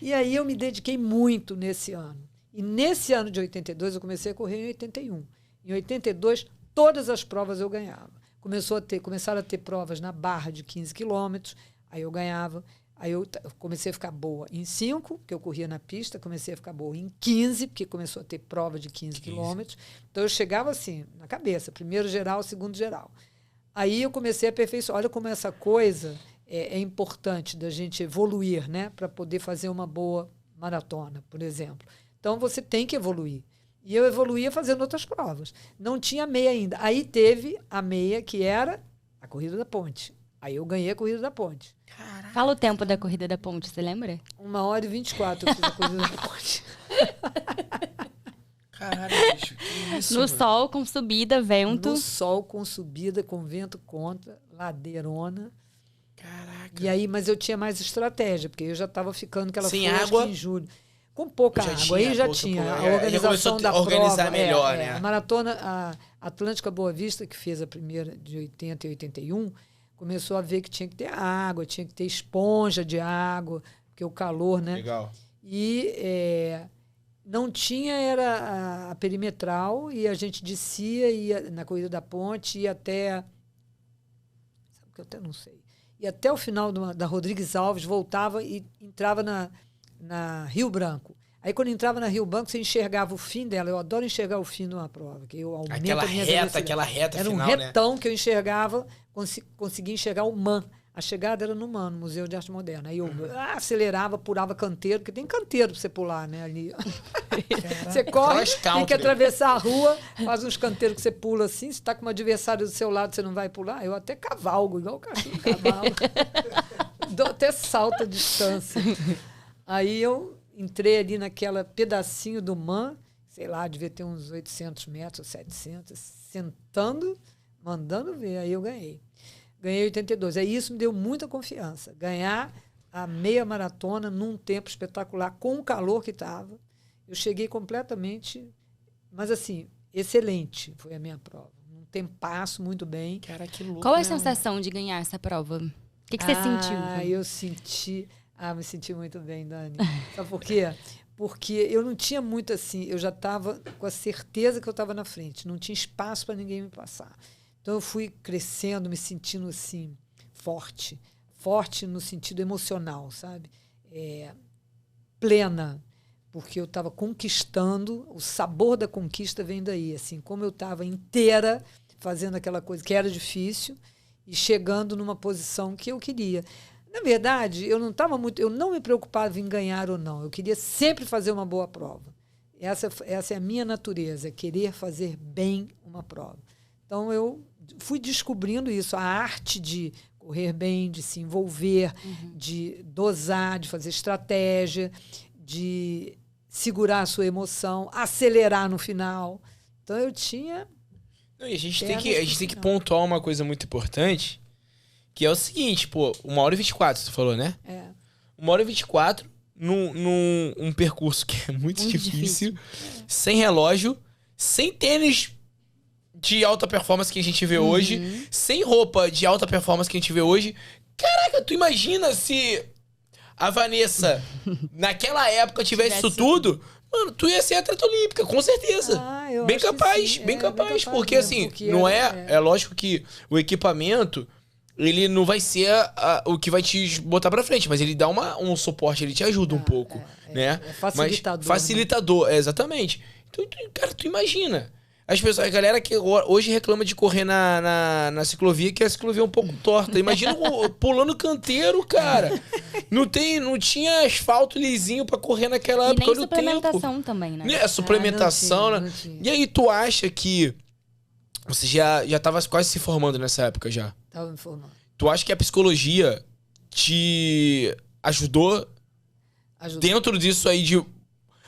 E aí eu me dediquei muito nesse ano. E nesse ano de 82, eu comecei a correr em 81. Em 82, todas as provas eu ganhava. Começaram a ter provas na barra de 15 quilômetros, aí eu ganhava. Aí eu comecei a ficar boa em 5, que eu corria na pista, comecei a ficar boa em 15, porque começou a ter prova de 15 quilômetros. Então eu chegava assim, na cabeça, primeiro geral, segundo geral. Aí eu comecei a aperfeiçoar. Olha como essa coisa é importante da gente evoluir, né? Para poder fazer uma boa maratona, por exemplo. Então você tem que evoluir. E eu evoluía fazendo outras provas. Não tinha meia ainda. Aí teve a meia, que era a Corrida da Ponte. Aí eu ganhei a Corrida da Ponte. Fala o tempo da corrida da ponte, você lembra? 1h24 eu fiz a Corrida da Ponte. Caralho, bicho, que isso, No mano? sol, com subida, vento. No sol, com subida, com vento contra, ladeirona. Caraca. E aí, mas eu tinha mais estratégia, porque eu já estava ficando que ela Sem foi acho água? que em julho. Com pouca Já água, tinha, aí já pouca, tinha. pouca. A Já organização começou a da organizar prova. melhor, né? A maratona, a Atlântica Boa Vista, que fez a primeira de 80 e 81, começou a ver que tinha que ter água, tinha que ter esponja de água, porque o calor, né? Legal. E não tinha, era a perimetral, e a gente descia, ia na Corrida da Ponte, ia até... Sabe que eu até não sei. E até o final da Rodrigues Alves, voltava e entrava na Rio Branco. Aí, quando entrava na Rio Banco, você enxergava o fim dela. Eu adoro enxergar o fim de uma prova, que eu aumento Aquela a minha reta, velocidade. aquela reta Era final, um retão que eu enxergava, conseguia enxergar o MAN. A chegada era no MAN, no Museu de Arte Moderna. Aí eu acelerava, pulava canteiro, porque tem canteiro pra você pular, né? Ali. Você corre, tem que atravessar a rua, faz uns canteiros que você pula assim. Se tá com um adversário do seu lado, você não vai pular. Eu até cavalgo, igual o cachorro cavalo. Dou até salto a distância. Aí eu entrei ali naquela pedacinho do MAN, sei lá, devia ter uns 800 metros, 700, sentando, mandando ver. Aí eu ganhei. Ganhei 82. Aí isso me deu muita confiança. Ganhar a meia maratona num tempo espetacular, com o calor que estava. Eu cheguei completamente, mas assim, excelente foi a minha prova. Um tempasso muito bem. Cara, que louco. Qual é a sensação de ganhar essa prova? O que você sentiu? Eu senti... me senti muito bem, Dani. Sabe por quê? Porque eu não tinha muito assim, eu já estava com a certeza que eu estava na frente, não tinha espaço para ninguém me passar. Então eu fui crescendo, me sentindo assim, forte no sentido emocional, sabe? Plena, porque eu estava conquistando, o sabor da conquista vem daí, assim, como eu estava inteira fazendo aquela coisa que era difícil e chegando numa posição que eu queria. Na verdade, eu não me preocupava em ganhar ou não. Eu queria sempre fazer uma boa prova. Essa é a minha natureza, querer fazer bem uma prova. Então, eu fui descobrindo isso, a arte de correr bem, de se envolver, de dosar, de fazer estratégia, de segurar a sua emoção, acelerar no final. Então, eu tinha... Não, e a gente tem que pontuar uma coisa muito importante, que é o seguinte, pô, 1h24, tu falou, né? 1h24 num percurso que é muito difícil, sem relógio, sem tênis de alta performance que a gente vê hoje, sem roupa de alta performance que a gente vê hoje. Caraca, tu imagina se a Vanessa, naquela época, tivesse isso tudo... Mano, tu ia ser atleta olímpica, com certeza. Bem capaz, bem capaz. Porque, assim, não é lógico que o equipamento... Ele não vai ser o que vai te botar pra frente, mas ele dá um suporte, ele te ajuda um pouco, né? É facilitador. Mas facilitador, exatamente. Então, cara, tu imagina. A galera que hoje reclama de correr na ciclovia, que a ciclovia é um pouco torta. Imagina pulando canteiro, cara. Não tinha asfalto lisinho pra correr naquela época. E nem suplementação também, né? A suplementação, não tinha. E aí, tu acha que você já tava quase se formando nessa época já? Estava me formando. Tu acha que a psicologia te ajudou dentro disso aí de...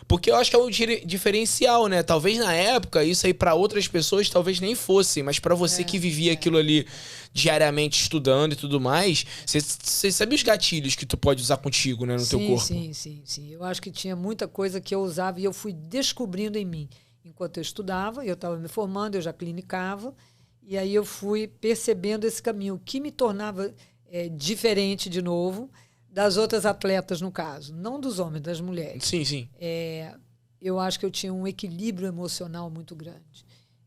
Porque eu acho que é um diferencial, né? Talvez na época, isso aí pra outras pessoas talvez nem fosse, mas pra você que vivia aquilo ali diariamente estudando e tudo mais, você sabe os gatilhos que tu pode usar contigo, né? No teu corpo. Sim. Eu acho que tinha muita coisa que eu usava e eu fui descobrindo em mim. Enquanto eu estudava, eu estava me formando, eu já clinicava, e aí eu fui percebendo esse caminho, que me tornava diferente, de novo, das outras atletas, no caso. Não dos homens, das mulheres. Sim. Eu acho que eu tinha um equilíbrio emocional muito grande.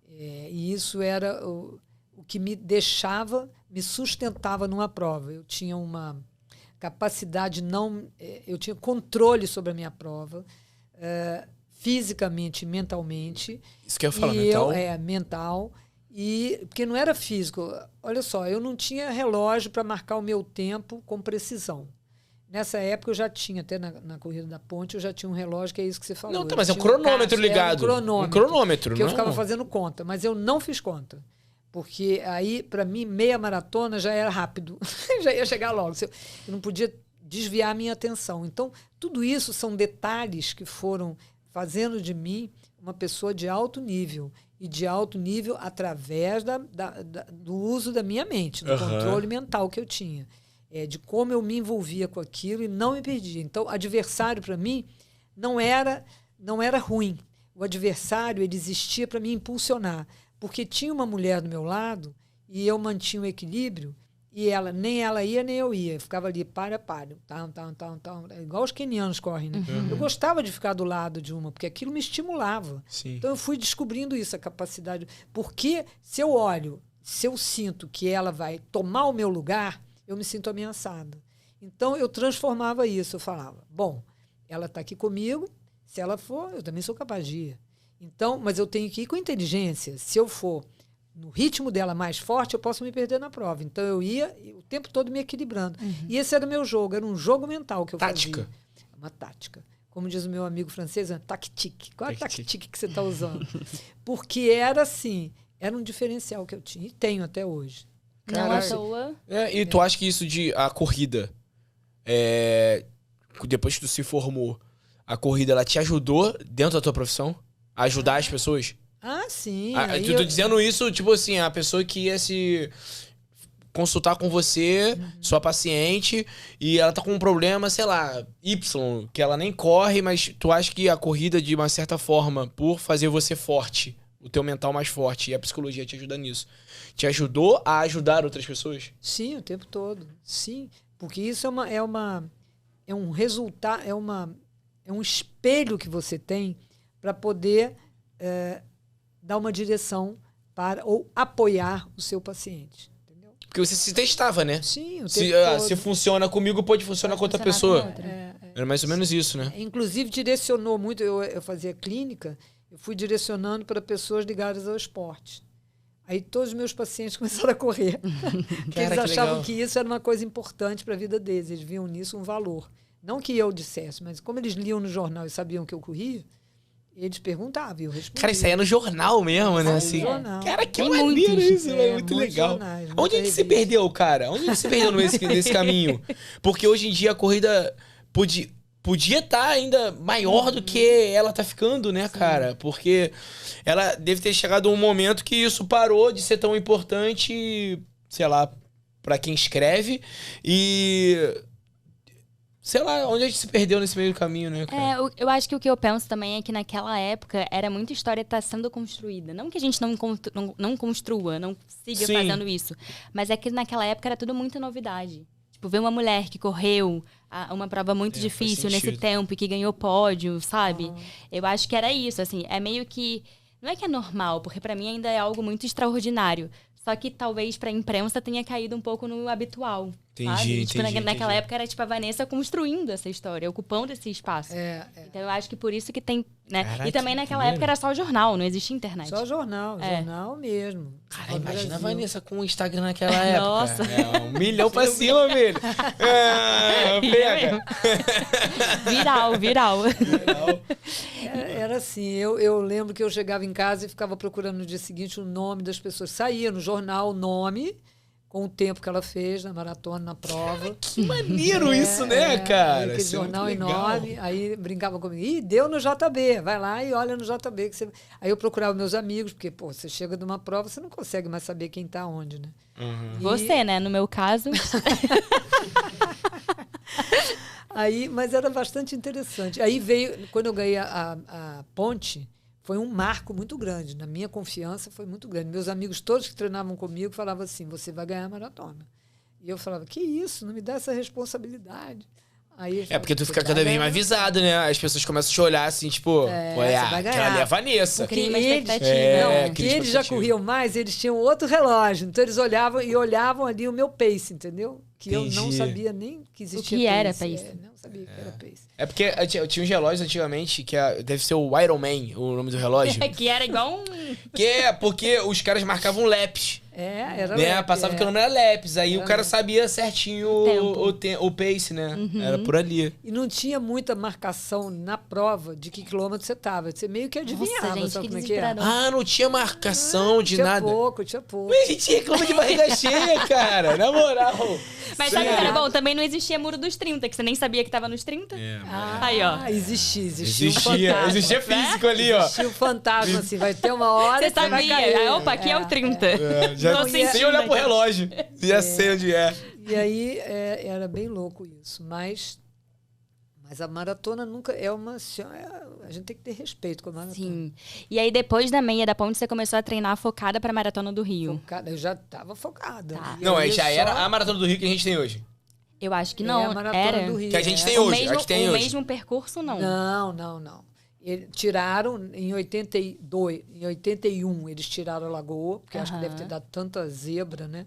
E isso era o que me sustentava numa prova. Eu tinha uma capacidade, eu tinha controle sobre a minha prova, fisicamente e mentalmente. Isso que eu falo, mental? Mental. Porque não era físico. Olha só, eu não tinha relógio para marcar o meu tempo com precisão. Nessa época eu já tinha, até na corrida da ponte, eu já tinha um relógio, que é isso que você falou. Não, mas é um cronômetro ligado. Um cronômetro, que eu ficava fazendo conta, mas eu não fiz conta. Porque aí, para mim, meia maratona já era rápido. Já ia chegar logo. Eu não podia desviar a minha atenção. Então, tudo isso são detalhes que foram fazendo de mim uma pessoa de alto nível. E de alto nível através do uso da minha mente, do controle mental que eu tinha. De como eu me envolvia com aquilo e não me perdia. Então, adversário, para mim, não era ruim. O adversário, ele existia para me impulsionar. Porque tinha uma mulher do meu lado e eu mantinha o equilíbrio e nem ela ia, nem eu ia. Eu ficava ali, para. Igual os quenianos correm, né? Eu gostava de ficar do lado de uma, porque aquilo me estimulava. Sim. Então, eu fui descobrindo isso, a capacidade. Porque se eu sinto que ela vai tomar o meu lugar, eu me sinto ameaçada. Então, eu transformava isso. Eu falava, bom, ela está aqui comigo, Se ela for, eu também sou capaz de ir. Então, mas eu tenho que ir com inteligência. Se eu for no ritmo dela mais forte, eu posso me perder na prova. Então, eu ia o tempo todo me equilibrando. E esse era o meu jogo, era um jogo mental que eu Tática. fazia. Uma tática. Como diz o meu amigo francês, tactique. Qual é a tactique que você está usando? Porque era assim, era um diferencial que eu tinha. E tenho até hoje. Não à toa. E tu acha que isso de a corrida, depois que tu se formou, a corrida ela te ajudou dentro da tua profissão? A ajudar as pessoas? Ah, sim. Eu tô dizendo isso, tipo assim, a pessoa que ia se consultar com você, sua paciente, e ela tá com um problema, sei lá, Y, que ela nem corre, mas tu acha que a corrida, de uma certa forma, por fazer você forte, o teu mental mais forte, e a psicologia te ajuda nisso, te ajudou a ajudar outras pessoas? Sim, o tempo todo. Sim, porque isso é um resultado, é um espelho que você tem para poder dar uma direção para ou apoiar o seu paciente. Entendeu? Porque você se testava, né? Sim, o tempo Se todo. funciona comigo, pode funcionar com outra pessoa. com outra. Era mais ou menos isso, né? Inclusive, direcionou muito. Eu fazia clínica, eu fui direcionando para pessoas ligadas ao esporte. Aí todos os meus pacientes começaram a correr. Porque eles que achavam legal. que isso era uma coisa importante para a vida deles. Eles viam nisso um valor. Não que eu dissesse, mas como eles liam no jornal e sabiam que eu corria, eles perguntavam e eu respondia. Cara, isso aí é no jornal mesmo, né? Saiu Assim. no jornal. Cara, que Tem maneiro muitos. isso, é muito muitos legal. jornais, Onde muita é que se revista. perdeu, cara? Onde é que se perdeu nesse caminho? Porque hoje em dia a corrida podia estar ainda maior do que ela tá ficando, né, cara? Porque ela deve ter chegado um momento que isso parou de ser tão importante, sei lá, pra quem escreve e... Sei lá, onde a gente se perdeu nesse meio do caminho, né, cara? Eu acho que o que eu penso também é que naquela época era muita história que tá sendo construída. Não que a gente não construa, não siga Sim. fazendo isso. Mas é que naquela época era tudo muita novidade. Tipo, ver uma mulher que correu uma prova muito Faz difícil nesse sentido. tempo e que ganhou pódio, sabe? Eu acho que era isso, assim. É meio que... Não é que é normal, porque pra mim ainda é algo muito extraordinário. Só que talvez pra imprensa tenha caído um pouco no habitual. Entendi, sabe? Tipo, entendi, naquela entendi. época era tipo a Vanessa construindo essa história, ocupando esse espaço. Então eu acho que por isso que tem, né? Caraca, E também que naquela maneiro. época era só jornal, não existia internet. Só jornal, É. jornal mesmo. Cara, Só imagina a Brasil. Vanessa com o Instagram naquela época. Nossa. 1 milhão pra cima, velho. Pega. Viral. Era assim, eu lembro que eu chegava em casa e ficava procurando no dia seguinte o nome das pessoas. Saía no jornal o nome, com o tempo que ela fez na maratona, na prova. Que maneiro isso, né, cara? Aquele Isso é muito jornal legal. enorme. Aí brincava comigo. Ih, deu no JB. Vai lá e olha no JB. Que você... Aí eu procurava meus amigos, porque, pô, você chega de uma prova, você não consegue mais saber quem está onde, né? E- Você, né? No meu caso. Aí, mas era bastante interessante. Aí veio, quando eu ganhei a ponte, foi um marco muito grande. Na minha confiança, foi muito grande. Meus amigos todos que treinavam comigo falavam assim: você vai ganhar a maratona. E eu falava: que isso? Não me dá essa responsabilidade. Aí eles É porque tu falavam, fica "Você cada vai vez ganhar". mais avisado, né? As pessoas começam a te olhar assim, tipo, pô, você vai aquela ganhar. ali é a Vanessa. Cria uma eles, expectativa. É, não, cria que eles já expectativa. corriam mais, eles tinham outro relógio. Então eles olhavam ali o meu pace, entendeu? Que eu não Entendi. sabia nem que existia O que era pace. pace. Não sabia que era pace. É porque eu tinha uns relógios antigamente, que deve ser o Iron Man, o nome do relógio. Que era igual um... Que é porque os caras marcavam laps. Era Né? lap, Passava que o é. nome era laps. Aí Era o cara lap. sabia certinho o pace, né? Era por ali. E não tinha muita marcação na prova de que quilômetro você estava. Você meio que adivinhava, gente, sabe que como é que era? desesperador. Ah, não tinha marcação de tinha nada. Tinha pouco. Mas a gente reclama de barriga cheia, cara. Na moral. Mas sabe o que era bom? Também não existia muro dos 30, que você nem sabia que tava nos 30. Aí, ó. Existia um fantasma. Existia físico ali, ó. Existia um fantasma, assim, vai ter uma hora Você que vai sabia. cair. Aí, opa, aqui é o 30. Já Tô sem sentindo olhar pro aqui. relógio. Já sei onde é. E aí era bem louco isso. Mas a maratona nunca é uma... A gente tem que ter respeito com a maratona. Sim. E aí, depois da meia da ponte, você começou a treinar focada pra Maratona do Rio. Eu já estava focada. Tá. E Não, aí aí já só- era a Maratona do Rio que a gente tem hoje. Eu acho que É não. a maratona Era. do Rio. Que a gente é. tem O hoje. mesmo, a que tem o hoje. mesmo percurso, não. Não. Tiraram em 82, em 81 eles tiraram a Lagoa, porque acho que deve ter dado tanta zebra, né?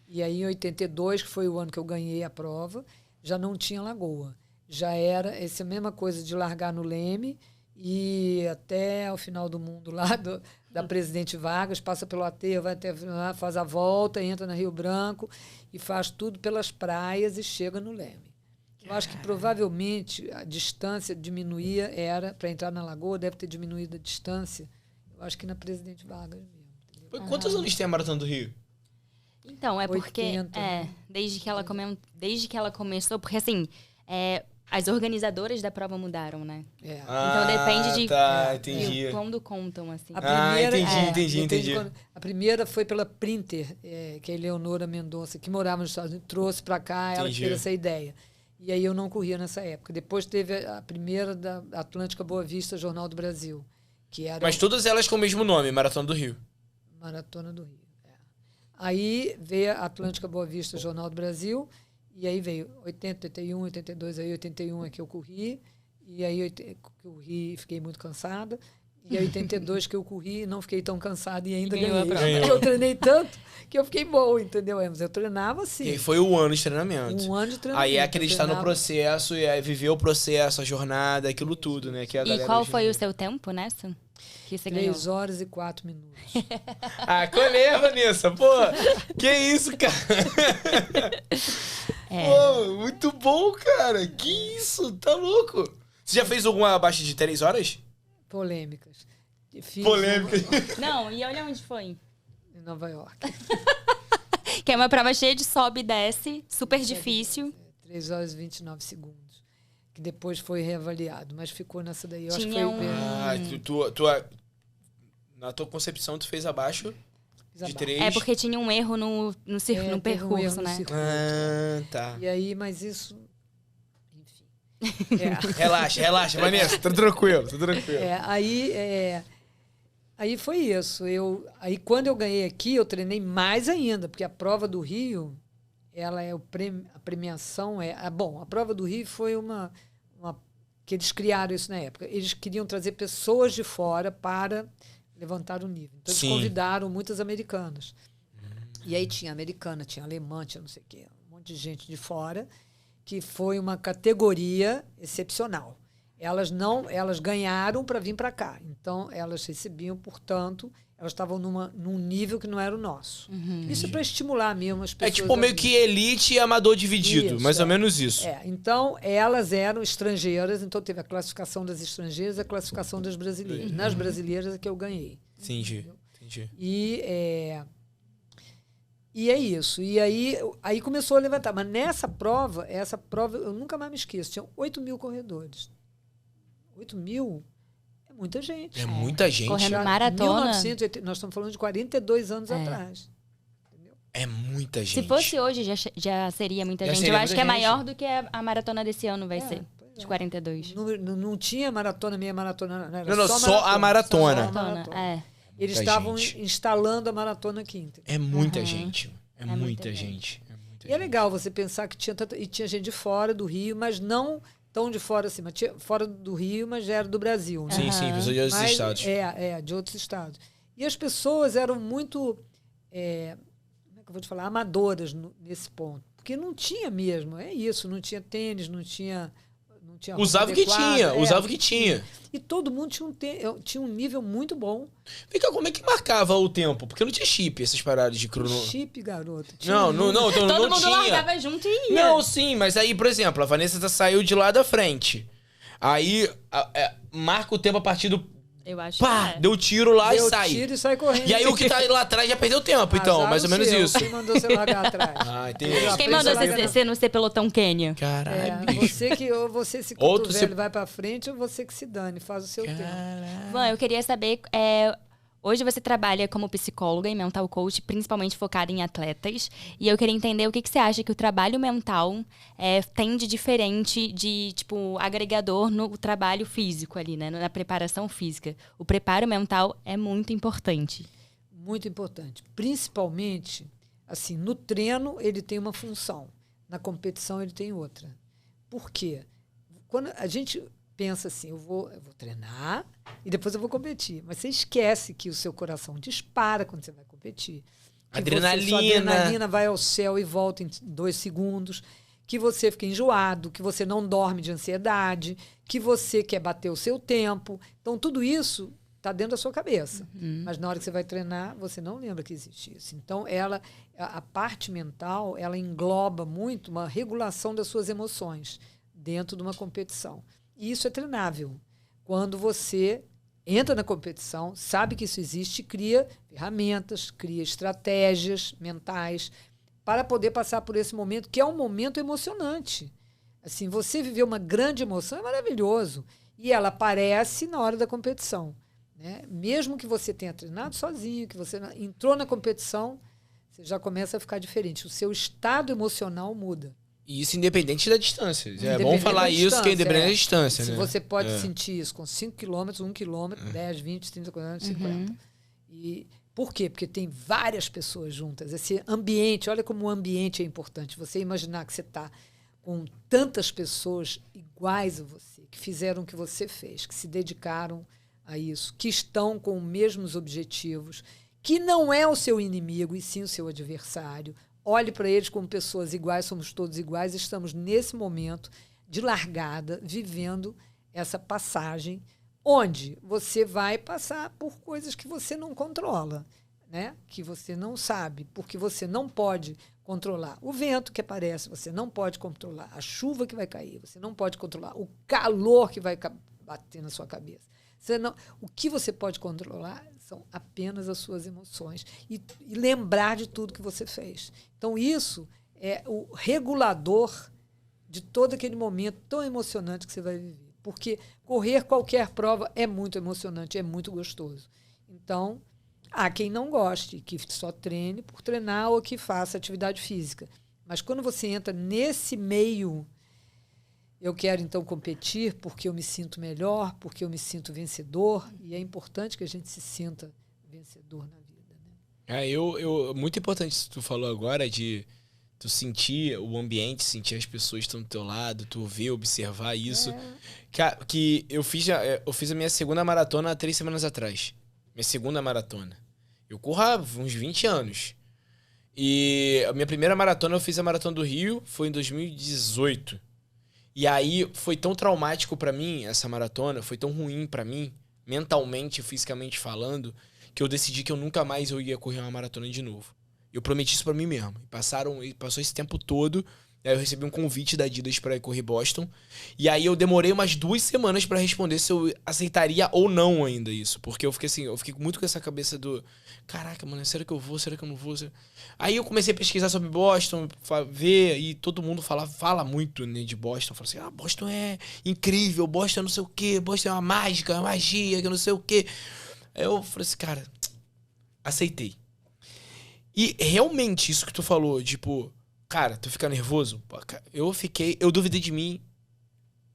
E aí em 82, que foi o ano que eu ganhei a prova, já não tinha Lagoa. já era essa mesma coisa de largar no Leme e até o final do mundo lá da Presidente Vargas, passa pelo aterro, vai até lá, faz a volta, entra na Rio Branco e faz tudo pelas praias e chega no Leme. Eu acho que provavelmente a distância diminuía, para entrar na Lagoa, deve ter diminuído a distância. Eu acho que na Presidente Vargas mesmo. Entendeu? Quantos anos tem a Maratona do Rio? Então, é porque... 80, né? desde que ela começou... Porque, assim, as organizadoras da prova mudaram, né? Então, depende de entendi. quando contam, assim. A primeira, entendi. A primeira foi pela Printer, que é a Eleonora Mendonça, que morava nos Estados Unidos, trouxe para cá, ela teve essa ideia. E aí eu não corria nessa época. Depois teve a primeira da Atlântica Boa Vista, Jornal do Brasil. Que era Mas todas elas com o mesmo nome, Maratona do Rio. Maratona do Rio. Aí veio a Atlântica Boa Vista, Jornal do Brasil, e aí veio 80, 81, 82, aí 81 é que eu corri, e aí que eu corri e fiquei muito cansada, e aí 82 que eu corri e não fiquei tão cansada e ainda ganhei. Porque eu treinei tanto que eu fiquei boa, entendeu? Mas eu treinava assim. E foi um ano de treinamento. Um ano de treinamento. Aí é acreditar no processo e viver o processo, a jornada, aquilo tudo, né? Que a E qual foi o seu tempo nessa? Que você 3 horas e 4 minutos. Qual é, Vanessa? Pô, que isso, cara? Pô, muito bom, cara. Que isso, tá louco. Você já fez alguma abaixo de 3 horas? Polêmicas. Polêmicas. Não, e olha onde foi. Em Nova York. Que é uma prova cheia de sobe e desce, super difícil. 3 horas e 29 segundos. Que depois foi reavaliado, mas ficou nessa daí. Eu Tinha acho que foi na tua concepção, tu fez abaixo de 3. É porque tinha um erro no percurso, né? Tá. E aí, mas isso... Enfim. Relaxa, Vanessa. Tá tranquilo. Aí foi isso. Aí quando eu ganhei aqui, eu treinei mais ainda, porque a prova do Rio, ela é a premiação a prova do Rio foi uma que eles criaram isso na época. Eles queriam trazer pessoas de fora para levantar o nível. Então eles convidaram muitas americanas. E aí tinha americana, tinha alemã, tinha não sei o quê, um monte de gente de fora, que foi uma categoria excepcional. Elas ganharam para vir para cá. Então, elas recebiam, portanto, elas estavam num nível que não era o nosso. Isso é para estimular mesmo as pessoas. É tipo meio que elite e amador dividido, isso, mais ou menos isso. Então, elas eram estrangeiras, então teve a classificação das estrangeiras e a classificação das brasileiras. Nas brasileiras é que eu ganhei. Entendi. E é isso. E aí começou a levantar. Mas essa prova eu nunca mais me esqueço. Tinha 8 mil corredores. 8 mil é muita gente. É muita gente. Correndo maratona. Nós estamos falando de 42 anos atrás. Entendeu? É muita gente. Se fosse hoje, já seria muita gente. Eu acho que é maior do que a maratona desse ano vai ser. De 42. Não tinha maratona, meia maratona. Não, só a maratona. Eles estavam instalando a maratona aqui. Entendeu? É muita gente. É muita gente. E é legal você pensar que tinha gente de fora do Rio, mas não tão de fora assim. Mas fora do Rio, mas já era do Brasil. Né? Sim, pessoas de outros estados. De outros estados. E as pessoas eram muito, como é que eu vou te falar, amadoras nesse ponto. Porque não tinha mesmo, não tinha tênis, não tinha usava o que tinha. E todo mundo tinha um nível muito bom. Vem cá, como é que marcava o tempo? Porque não tinha chip, essas paradas de crono. Chip, garoto. Todo mundo largava junto e ia. Não, sim, mas aí, por exemplo, a Vanessa saiu de lá da frente. Aí, marca o tempo a partir do... Eu acho que deu tiro lá e sai. Deu tiro e sai correndo. E aí o que tá lá atrás já perdeu tempo, então, mais ou menos isso. Quem mandou você largar atrás? Entendi. Quem mandou você não ser pelotão Quênia? Caralho, ou você se cotovelo vai pra frente, ou você que se dane, faz o seu tempo. Van, eu queria saber... Hoje você trabalha como psicóloga e mental coach, principalmente focada em atletas. E eu queria entender o que você acha que o trabalho mental tem de diferente de, agregador no trabalho físico ali, né? Na preparação física. O preparo mental é muito importante. Muito importante. Principalmente, assim, no treino ele tem uma função. Na competição ele tem outra. Por quê? Quando a gente pensa assim, eu vou treinar e depois eu vou competir. Mas você esquece que o seu coração dispara quando você vai competir. Sua adrenalina vai ao céu e volta em 2 segundos. que você fica enjoado, que você não dorme de ansiedade, que você quer bater o seu tempo. Então, tudo isso está dentro da sua cabeça. Mas na hora que você vai treinar, você não lembra que existe isso. Então, a parte mental, ela engloba muito uma regulação das suas emoções dentro de uma competição. E isso é treinável. Quando você entra na competição, sabe que isso existe, cria ferramentas, cria estratégias mentais para poder passar por esse momento, que é um momento emocionante. Assim, você viver uma grande emoção é maravilhoso. E ela aparece na hora da competição. Né? Mesmo que você tenha treinado sozinho, que você entrou na competição, você já começa a ficar diferente. O seu estado emocional muda. E isso independente da distância. É bom falar isso, que é independente da distância. Se né? você pode sentir isso com 5 quilômetros, 1 quilômetro, 10, 20, 30, 40, 50. E por quê? Porque tem várias pessoas juntas. Esse ambiente, olha como o ambiente é importante. Você imaginar que você está com tantas pessoas iguais a você, que fizeram o que você fez, que se dedicaram a isso, que estão com os mesmos objetivos, que não é o seu inimigo, e sim o seu adversário. Olhe para eles como pessoas iguais, somos todos iguais, estamos nesse momento de largada, vivendo essa passagem, onde você vai passar por coisas que você não controla, né? Que você não sabe, porque você não pode controlar o vento que aparece, você não pode controlar a chuva que vai cair, você não pode controlar o calor que vai bater na sua cabeça. O que você pode controlar são apenas as suas emoções e lembrar de tudo que você fez. Então, isso é o regulador de todo aquele momento tão emocionante que você vai viver. Porque correr qualquer prova é muito emocionante, é muito gostoso. Então, há quem não goste, que só treine por treinar ou que faça atividade física. Mas quando você entra nesse meio, eu quero então competir porque eu me sinto melhor, porque eu me sinto vencedor, e é importante que a gente se sinta vencedor na vida. Né? Muito importante isso que tu falou agora, de tu sentir o ambiente, sentir as pessoas que estão do teu lado, tu ver, observar isso. Que eu fiz a minha segunda maratona há 3 semanas atrás. Minha segunda maratona. Eu corro há uns 20 anos. E a minha primeira maratona, eu fiz a Maratona do Rio, foi em 2018. E aí foi tão traumático pra mim, essa maratona, foi tão ruim pra mim, mentalmente, fisicamente falando, que eu decidi que eu nunca mais ia correr uma maratona de novo. Eu prometi isso pra mim mesmo. Passou esse tempo todo, aí eu recebi um convite da Adidas pra ir correr Boston, e aí eu demorei umas 2 semanas pra responder se eu aceitaria ou não ainda isso, porque eu fiquei muito com essa cabeça do, caraca, mano, será que eu vou, será que eu não vou? Aí eu comecei a pesquisar sobre Boston, ver, e todo mundo fala muito, né, de Boston. Fala assim, Boston é incrível, Boston é não sei o quê, Boston é uma mágica, uma magia, que não sei o quê. Aí eu falei assim, cara, aceitei. E realmente, isso que tu falou, tipo, cara, tu fica nervoso? Pô, cara, eu duvidei de mim,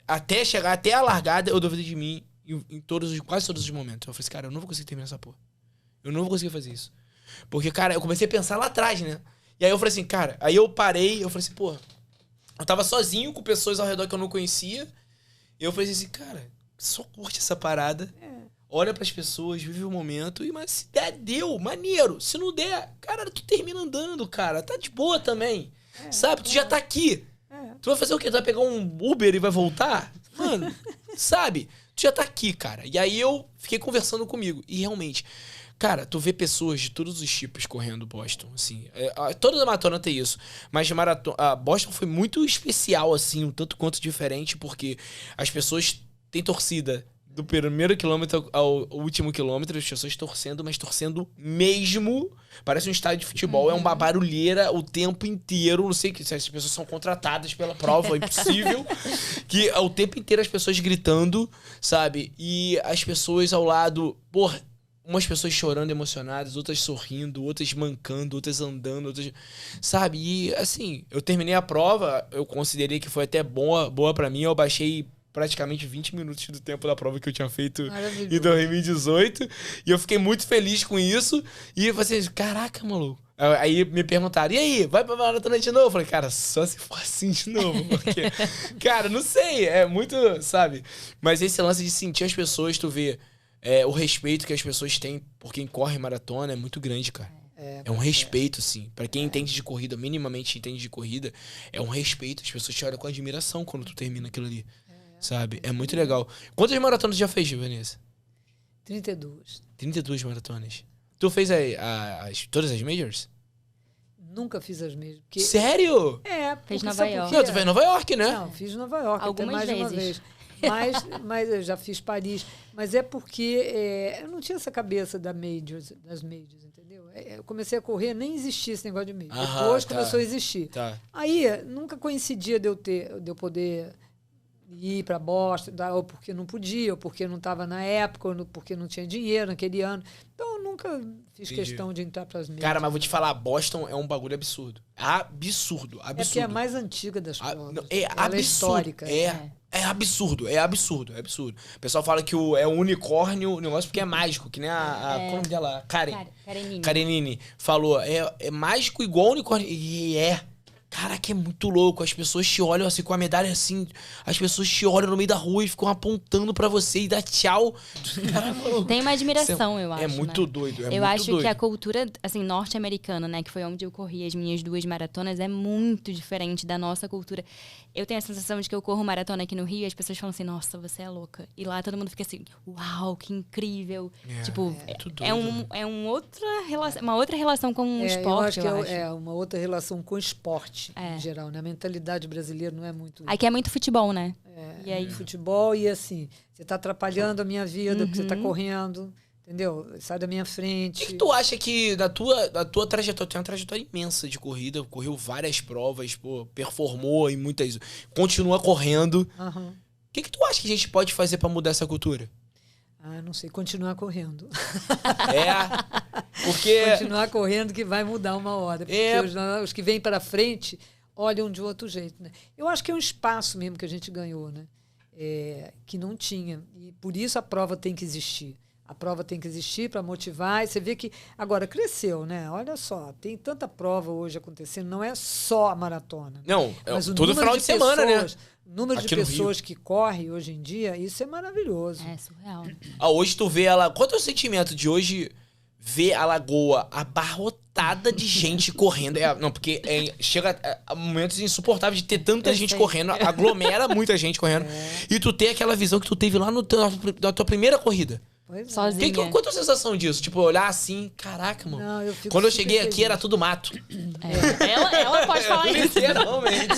até chegar, até a largada, eu duvidei de mim em quase todos os momentos. Eu falei assim, cara, eu não vou conseguir terminar essa porra. Eu não vou conseguir fazer isso. Porque, cara, eu comecei a pensar lá atrás, né? E aí eu falei assim, cara, aí eu parei, eu falei assim, pô, eu tava sozinho com pessoas ao redor que eu não conhecia, e eu falei assim, cara, só curte essa parada, olha pras pessoas, vive o momento, mas se der, deu, maneiro. Se não der, cara, tu termina andando, cara, tá de boa também, sabe? Tu já tá aqui. Tu vai fazer o quê? Tu vai pegar um Uber e vai voltar? Mano, sabe? Tu já tá aqui, cara. E aí eu fiquei conversando comigo, e realmente... Cara, tu vê pessoas de todos os tipos correndo Boston, assim. Toda a maratona tem isso. Mas a Boston foi muito especial, assim, um tanto quanto diferente, porque as pessoas têm torcida do primeiro quilômetro ao último quilômetro, as pessoas torcendo, mas torcendo mesmo. Parece um estádio de futebol, é uma barulheira o tempo inteiro. Não sei se as pessoas são contratadas pela prova, é impossível. Que o tempo inteiro as pessoas gritando, sabe? E as pessoas ao lado, porra, umas pessoas chorando, emocionadas, outras sorrindo, outras mancando, outras andando, outras... Sabe? E, assim, eu terminei a prova, eu considerei que foi até boa pra mim, eu baixei praticamente 20 minutos do tempo da prova que eu tinha feito em 2018, e eu fiquei muito feliz com isso, e eu falei assim, caraca, maluco. Aí me perguntaram, e aí, vai pra maratona de novo? Eu falei, cara, só se for assim de novo, porque, cara, não sei, é muito, sabe? Mas esse lance de sentir as pessoas, tu vê... o respeito que as pessoas têm por quem corre maratona é muito grande, cara. É um respeito, assim. Pra quem entende de corrida, minimamente entende de corrida, é um respeito. As pessoas te olham com admiração quando tu termina aquilo ali. Sabe? É muito legal. Quantas maratonas tu já fez, Vanessa? 32. 32 maratonas. Tu fez todas as majors? Nunca fiz as mesmas. Porque... Sério? Fez porque Nova sabe por York. quê? Não, tu fez Nova York, né? Não, fiz Nova York Algumas até mais de uma vezes. vez. Mas eu já fiz Paris. Mas é porque eu não tinha essa cabeça das majors, entendeu? Eu comecei a correr, nem existia esse negócio de major. Depois começou a existir. Tá. Aí nunca coincidia de eu poder ir para Boston, ou porque não podia, ou porque não estava na época, ou porque não tinha dinheiro naquele ano. Então eu nunca fiz questão de entrar para as majors. Cara, mas vou te falar, Boston é um bagulho absurdo. Absurdo. É porque é a mais antiga das provas. É Ela absurdo. é histórica. É absurdo. O pessoal fala que é um unicórnio, o negócio porque é mágico, que nem qual é o nome dela? Karenine falou, é mágico igual unicórnio. E Caraca, é muito louco. As pessoas te olham assim com a medalha assim. As pessoas te olham no meio da rua e ficam apontando pra você e dá tchau. Tem uma admiração, eu acho. É muito né? doido. Eu acho que a cultura assim, norte-americana, né, que foi onde eu corri as minhas 2 maratonas, é muito diferente da nossa cultura. Eu tenho a sensação de que eu corro maratona aqui no Rio e as pessoas falam assim, nossa, você é louca. E lá todo mundo fica assim, uau, que incrível. Tipo, uma outra relação com o esporte, eu acho que é uma outra relação com o esporte, em geral, né? A mentalidade brasileira não é muito... Aqui é muito futebol, né? E aí, futebol e assim, você está atrapalhando a minha vida, porque você está correndo, entendeu? Sai da minha frente. O que tu acha que da tua trajetória, tem uma trajetória imensa de corrida, correu várias provas, pô, performou em muitas, continua correndo. Uhum. O que tu acha que a gente pode fazer pra mudar essa cultura? Não sei, continuar correndo. Porque... Continuar correndo que vai mudar uma hora. Porque os que vêm para frente olham de outro jeito, né? Eu acho que é um espaço mesmo que a gente ganhou, né? Que não tinha. E por isso a prova tem que existir. A prova tem que existir para motivar. E você vê que agora cresceu, né? Olha só, tem tanta prova hoje acontecendo. Não é só a maratona. Não, mas todo final de semana, né? O número de pessoas que correm hoje em dia, isso é maravilhoso. É surreal. Hoje tu vê ela... Qual é o teu sentimento de hoje ver a Lagoa abarrotada de gente correndo? Não, porque chega a momentos insuportáveis de ter tanta gente correndo, aglomera muita gente correndo, e tu ter aquela visão que tu teve lá na tua primeira corrida. Sozinha. Qual a tua sensação disso? Tipo, olhar assim, caraca, mano. Não, quando eu cheguei aqui era tudo mato. Ela pode falar isso. Literalmente.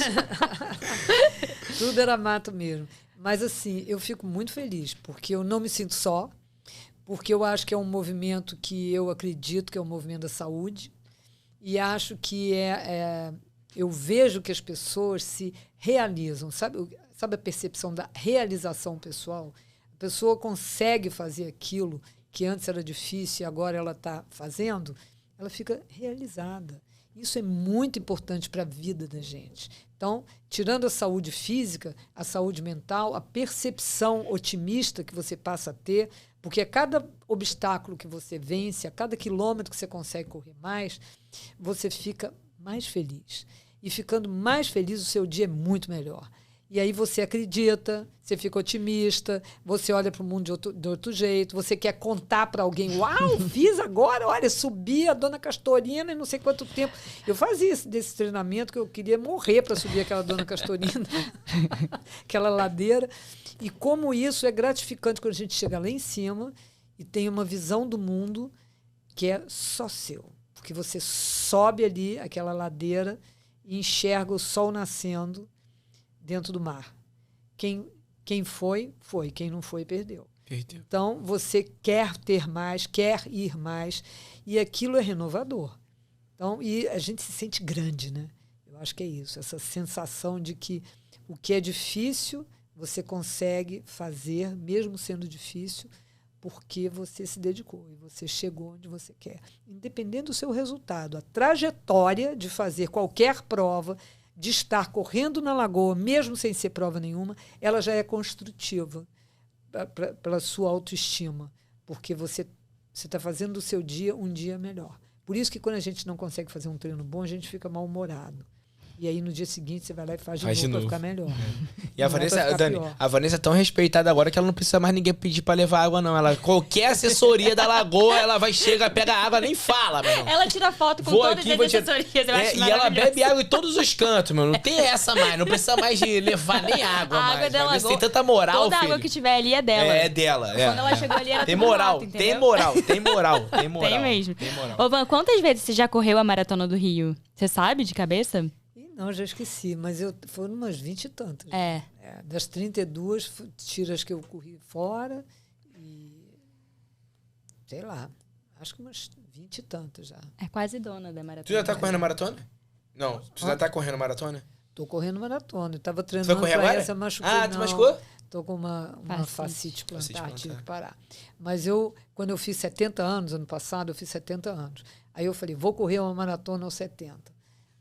Tudo era mato mesmo. Mas assim, eu fico muito feliz, porque eu não me sinto só, porque eu acho que é um movimento que eu acredito que é um movimento da saúde, e acho que eu vejo que as pessoas se realizam, sabe a percepção da realização pessoal? A pessoa consegue fazer aquilo que antes era difícil e agora ela está fazendo, ela fica realizada. Isso é muito importante para a vida da gente. Então, tirando a saúde física, a saúde mental, a percepção otimista que você passa a ter, porque a cada obstáculo que você vence, a cada quilômetro que você consegue correr mais, você fica mais feliz. E ficando mais feliz, o seu dia é muito melhor. E aí você acredita, você fica otimista, você olha para o mundo de outro jeito, você quer contar para alguém, uau, fiz agora, olha, subi a Dona Castorina em não sei quanto tempo. Eu fazia desse treinamento que eu queria morrer para subir aquela Dona Castorina, aquela ladeira. E como isso é gratificante quando a gente chega lá em cima e tem uma visão do mundo que é só seu. Porque você sobe ali aquela ladeira e enxerga o sol nascendo dentro do mar. Quem foi, foi. Quem não foi, perdeu. Então, você quer ter mais, quer ir mais, e aquilo é renovador. Então, e a gente se sente grande, né? Eu acho que é isso, essa sensação de que o que é difícil, você consegue fazer, mesmo sendo difícil, porque você se dedicou e você chegou onde você quer. Independente do seu resultado, a trajetória de fazer qualquer prova, de estar correndo na lagoa, mesmo sem ser prova nenhuma, ela já é construtiva pela sua autoestima, porque você está fazendo do seu dia um dia melhor. Por isso que quando a gente não consegue fazer um treino bom, a gente fica mal-humorado. E aí no dia seguinte você vai lá e faz Faz de de novo pra novo. ficar melhor. E a Não é pra Vanessa, ficar Dani, pior. a Vanessa é tão respeitada agora que ela não precisa mais ninguém pedir pra levar água, não. Ela, qualquer assessoria da Lagoa, ela vai, chega, pega a água, nem fala, meu irmão. Ela tira foto com Vou todas aqui, as vou tirar- assessorias. Eu acho E ela maravilhoso. bebe água em todos os cantos, meu. Não tem essa mais. Não precisa mais de levar nem água A mais. água da Vai ver se Lagoa, tem tanta moral, toda a filho. água que tiver ali é dela. É dela. É. Quando ela chegou ali, era Tem tudo moral, mato, entendeu? tem moral, tem moral, tem moral. Tem mesmo. Tem moral. Ô, Van, quantas vezes você já correu a Maratona do Rio? Você sabe de cabeça? Ih, não, já esqueci, mas foram umas 20 e tantas. É. Das 32, tira as que eu corri fora e... sei lá, acho que umas 20 e tantas já. É quase dona da Maratona. Tu já tá correndo maratona? Não, tu já tá correndo maratona? Tô correndo maratona. Eu tava Tu treinando vai correr pra agora? essa, machuquei. Ah, tu não. machucou? Tô com uma Fascite. fascite plantar, Fascite tive plantar. que parar. Mas quando eu fiz 70 anos, ano passado, eu fiz 70 anos. Aí eu falei, vou correr uma maratona aos 70.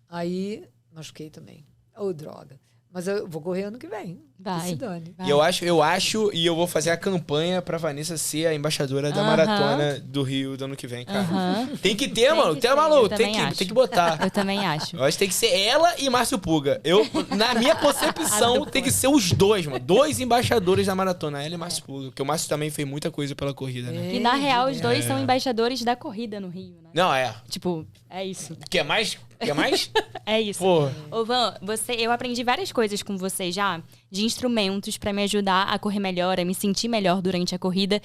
Aí machuquei também. Ô, droga. Mas eu vou correr ano que vem. Vai. Que se dane. Vai. E eu acho, e eu vou fazer a campanha pra Vanessa ser a embaixadora da Aham. maratona do Rio do ano que vem, cara. Aham. Tem que ter, mano. que Tem ser, maluco, eu também tem acho. que botar. Eu também acho. Eu acho que tem que ser ela e Márcio Puga. Na minha concepção, tem que ser os dois, mano. 2 embaixadores da maratona, ela e Márcio Puga. Porque o Márcio também fez muita coisa pela corrida, né? E na real, os dois É. são embaixadores da corrida no Rio, né? Não, é. Tipo, é isso. Quer mais? Quer mais? É isso. Pô. Ô, Van, eu aprendi várias coisas com você já, de instrumentos pra me ajudar a correr melhor, a me sentir melhor durante a corrida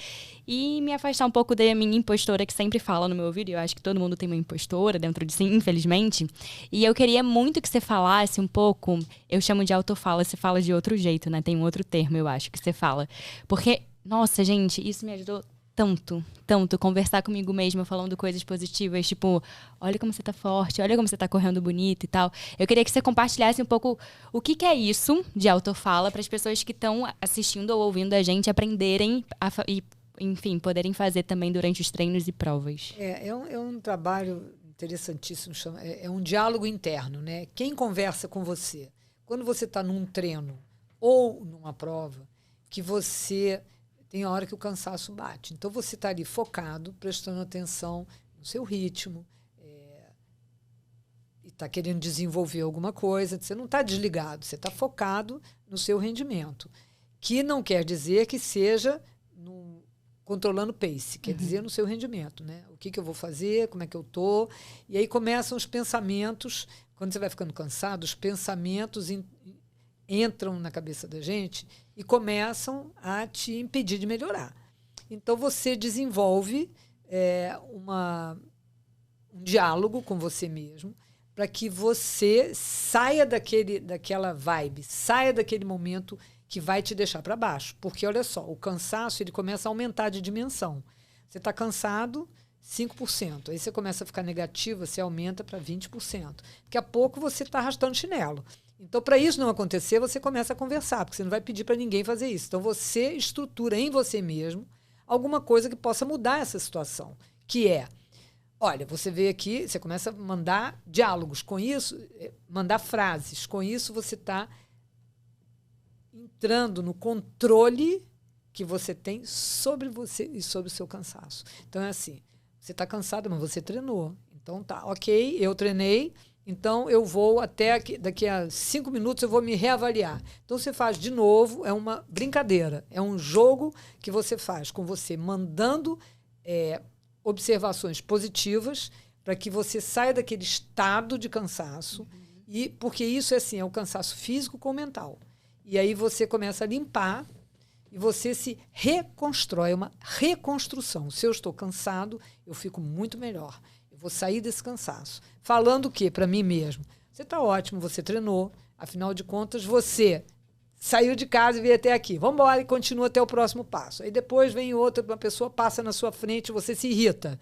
e me afastar um pouco da minha impostora que sempre fala no meu ouvido. Eu acho que todo mundo tem uma impostora dentro de si, infelizmente. E eu queria muito que você falasse um pouco, eu chamo de autofala, você fala de outro jeito, né? Tem um outro termo, eu acho, que você fala. Porque, nossa, gente, isso me ajudou tanto, conversar comigo mesma, falando coisas positivas, tipo, olha como você tá forte, olha como você tá correndo bonito e tal. Eu queria que você compartilhasse um pouco o que é isso de autofala para as pessoas que estão assistindo ou ouvindo a gente aprenderem e, enfim, poderem fazer também durante os treinos e provas. É um trabalho interessantíssimo, é um diálogo interno, né? Quem conversa com você? Quando você está num treino ou numa prova, que você tem a hora que o cansaço bate. Então, você está ali focado, prestando atenção no seu ritmo, e está querendo desenvolver alguma coisa. Você não está desligado, você está focado no seu rendimento. Que não quer dizer que seja controlando o pace, quer dizer no seu rendimento. Né? O que eu vou fazer, como é que eu estou. E aí começam os pensamentos. Quando você vai ficando cansado, os pensamentos entram na cabeça da gente e começam a te impedir de melhorar. Então, você desenvolve um diálogo com você mesmo para que você saia daquela vibe, saia daquele momento que vai te deixar para baixo. Porque, olha só, o cansaço ele começa a aumentar de dimensão. Você está cansado, 5%. Aí você começa a ficar negativo, você aumenta para 20%. Daqui a pouco você está arrastando chinelo. Então, para isso não acontecer, você começa a conversar, porque você não vai pedir para ninguém fazer isso. Então, você estrutura em você mesmo alguma coisa que possa mudar essa situação, que é, olha, você veio aqui, você começa a mandar diálogos. Com isso, mandar frases. Com isso, você está entrando no controle que você tem sobre você e sobre o seu cansaço. Então, é assim, você está cansado, mas você treinou. Então, tá, ok, eu treinei, então eu vou até daqui a 5 minutos eu vou me reavaliar. Então, você faz de novo, é uma brincadeira, é um jogo que você faz com você, mandando observações positivas para que você saia daquele estado de cansaço, e porque isso é o cansaço físico com mental. E aí você começa a limpar e você se reconstrói, é uma reconstrução. Se eu estou cansado, eu fico muito melhor. Eu vou sair desse cansaço. Falando o quê? Para mim mesmo. Você está ótimo, você treinou. Afinal de contas, você saiu de casa e veio até aqui. Vamos embora e continua até o próximo passo. Aí depois vem outra, uma pessoa passa na sua frente, você se irrita.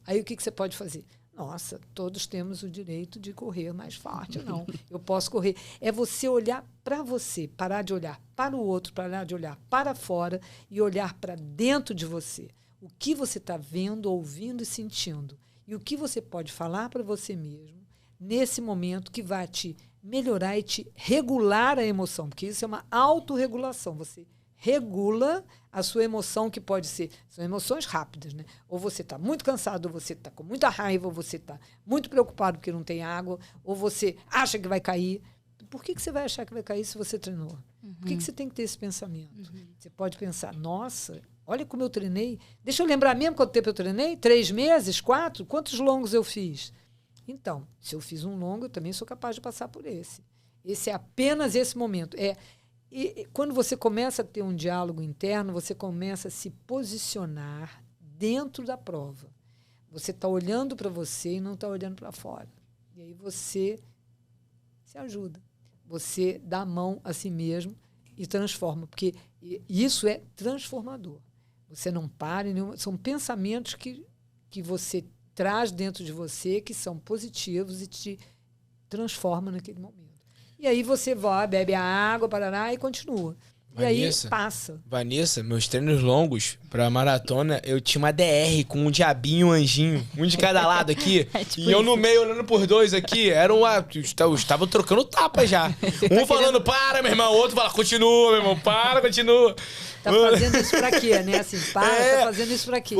Aí o que você pode fazer? Nossa, todos temos o direito de correr mais forte. Não, eu posso correr. É você olhar para você, parar de olhar para o outro, parar de olhar para fora e olhar para dentro de você. O que você está vendo, ouvindo e sentindo. E o que você pode falar para você mesmo nesse momento que vai te melhorar e te regular a emoção. Porque isso é uma autorregulação. Você regula a sua emoção, que pode ser... São emoções rápidas, né? Ou você está muito cansado, ou você está com muita raiva, ou você está muito preocupado porque não tem água, ou você acha que vai cair. Por que você vai achar que vai cair se você treinou? Por que você tem que ter esse pensamento? Você pode pensar, nossa, olha como eu treinei. Deixa eu lembrar mesmo quanto tempo eu treinei? 3 meses? 4? Quantos longos eu fiz? Então, se eu fiz um longo, eu também sou capaz de passar por esse. Esse é apenas esse momento. E quando você começa a ter um diálogo interno, você começa a se posicionar dentro da prova. Você está olhando para você e não está olhando para fora. E aí você se ajuda. Você dá a mão a si mesmo e transforma. Porque isso é transformador. Você não para em nenhuma... São pensamentos que você traz dentro de você, que são positivos e te transforma naquele momento. E aí você vai, bebe a água, parará, e continua. Vanessa, e aí passa. Vanessa, meus treinos longos pra maratona, eu tinha uma DR com um diabinho e um anjinho, um de cada lado aqui. E eu no meio olhando por dois aqui. Era eu estava trocando tapa já. Um falando, para, meu irmão. O outro fala, continua, meu irmão. Para, continua. Tá fazendo isso pra quê, né? Assim, tá fazendo isso pra quê?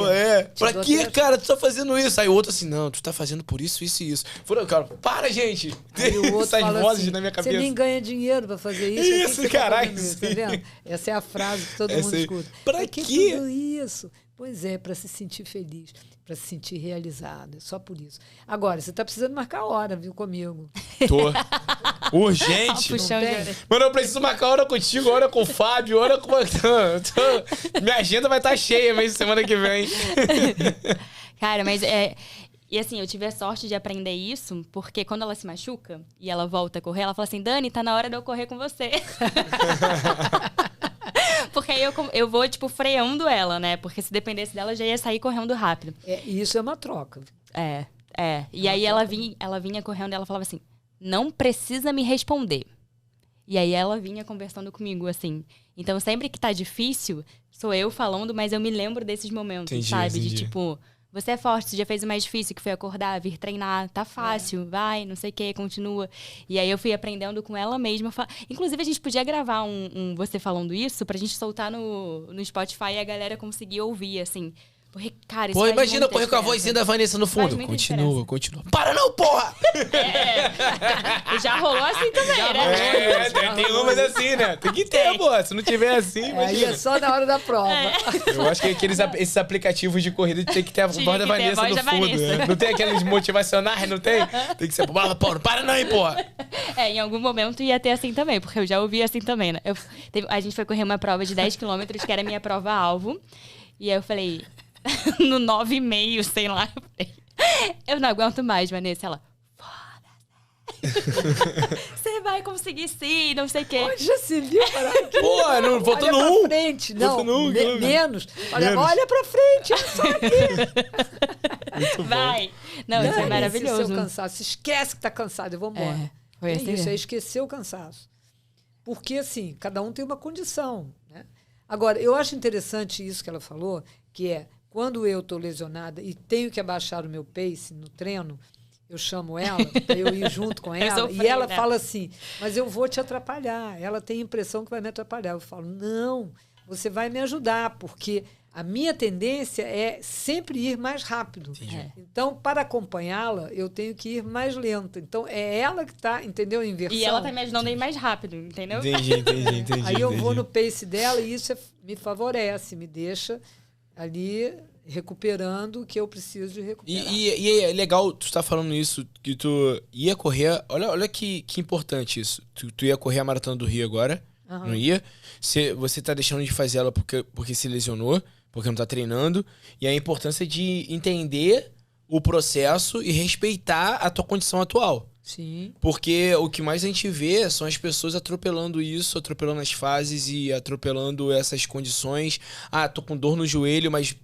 Pra quê, cara? Tu tá fazendo isso? Aí o outro assim, não, tu tá fazendo por isso, isso e isso. Falei, cara, para, gente. Aí o outro essas fala vozes assim, na minha cabeça. você nem ganha dinheiro pra fazer isso. Isso, caralho. Tá vendo? Essa é a frase que todo mundo escuta. Pra quê? Tudo isso? Pois é, pra se sentir feliz, pra se sentir realizado. É só por isso. Agora, você tá precisando marcar hora, viu, comigo. Tô. Urgente. Mano, eu preciso marcar hora contigo, hora com o Fábio, hora com... Minha agenda vai estar cheia mesmo semana que vem. Cara, mas E assim, eu tive a sorte de aprender isso, porque quando ela se machuca e ela volta a correr, ela fala assim, Dani, tá na hora de eu correr com você. Porque aí eu vou, tipo, freando ela, né? Porque se dependesse dela, eu já ia sair correndo rápido. Isso é uma troca. E aí ela vinha correndo e ela falava assim, não precisa me responder. E aí ela vinha conversando comigo, assim. Então, sempre que tá difícil, sou eu falando, mas eu me lembro desses momentos, sabe? De tipo... Você é forte, você já fez o mais difícil, que foi acordar, vir treinar. Tá fácil, vai, não sei o que, continua. E aí eu fui aprendendo com ela mesma. Inclusive, a gente podia gravar um você falando isso pra gente soltar no Spotify e a galera conseguir ouvir, assim. Porque, cara, isso imagina correr com a vozinha da Vanessa no fundo. Continua. Para não, porra! Já rolou assim também, né? Tem umas assim, né? Tem que ter, pô. Se não tiver assim, aí é só na hora da prova. Eu acho que esses aplicativos de corrida tem que ter a voz da Vanessa no fundo. Né? Não tem aqueles motivacionais, não tem? Tem que ser, porra, para não, hein, porra! Em algum momento ia ter assim também, porque eu já ouvi assim também, né? A gente foi correr uma prova de 10 quilômetros, que era a minha prova-alvo. E aí eu falei... no 9,5, sei lá. Eu não aguento mais, Vanessa. Ela, foda-se. Você vai conseguir sim, não sei o quê. Já se viu? Pô, não faltou no 1. Olha pra frente. Não, menos. Olha pra frente, olha só aqui. Vai. Não, isso é maravilhoso. Esse seu cansaço. Esquece que tá cansado e vambora. Foi assim isso, é esquecer o cansaço. Porque, assim, cada um tem uma condição, né? Agora, eu acho interessante isso que ela falou, que é quando eu estou lesionada e tenho que abaixar o meu pace no treino, eu chamo ela para eu ir junto com ela e ela fala assim, mas eu vou te atrapalhar. Ela tem a impressão que vai me atrapalhar. Eu falo, não, você vai me ajudar, porque a minha tendência é sempre ir mais rápido. Então, para acompanhá-la, eu tenho que ir mais lenta. Então, é ela que está, entendeu? A inversão. E ela está me ajudando a ir mais rápido, entendeu? Entendi. Aí eu vou no pace dela e isso me favorece, me deixa... ali recuperando o que eu preciso de recuperar. E é legal tu estar falando isso, que tu ia correr... Olha que importante isso. Tu ia correr a Maratona do Rio agora, não ia? Você tá deixando de fazer ela porque se lesionou, porque não tá treinando. E a importância de entender o processo e respeitar a tua condição atual. Sim. Porque o que mais a gente vê são as pessoas atropelando isso, atropelando as fases e atropelando essas condições. Tô com dor no joelho, mas,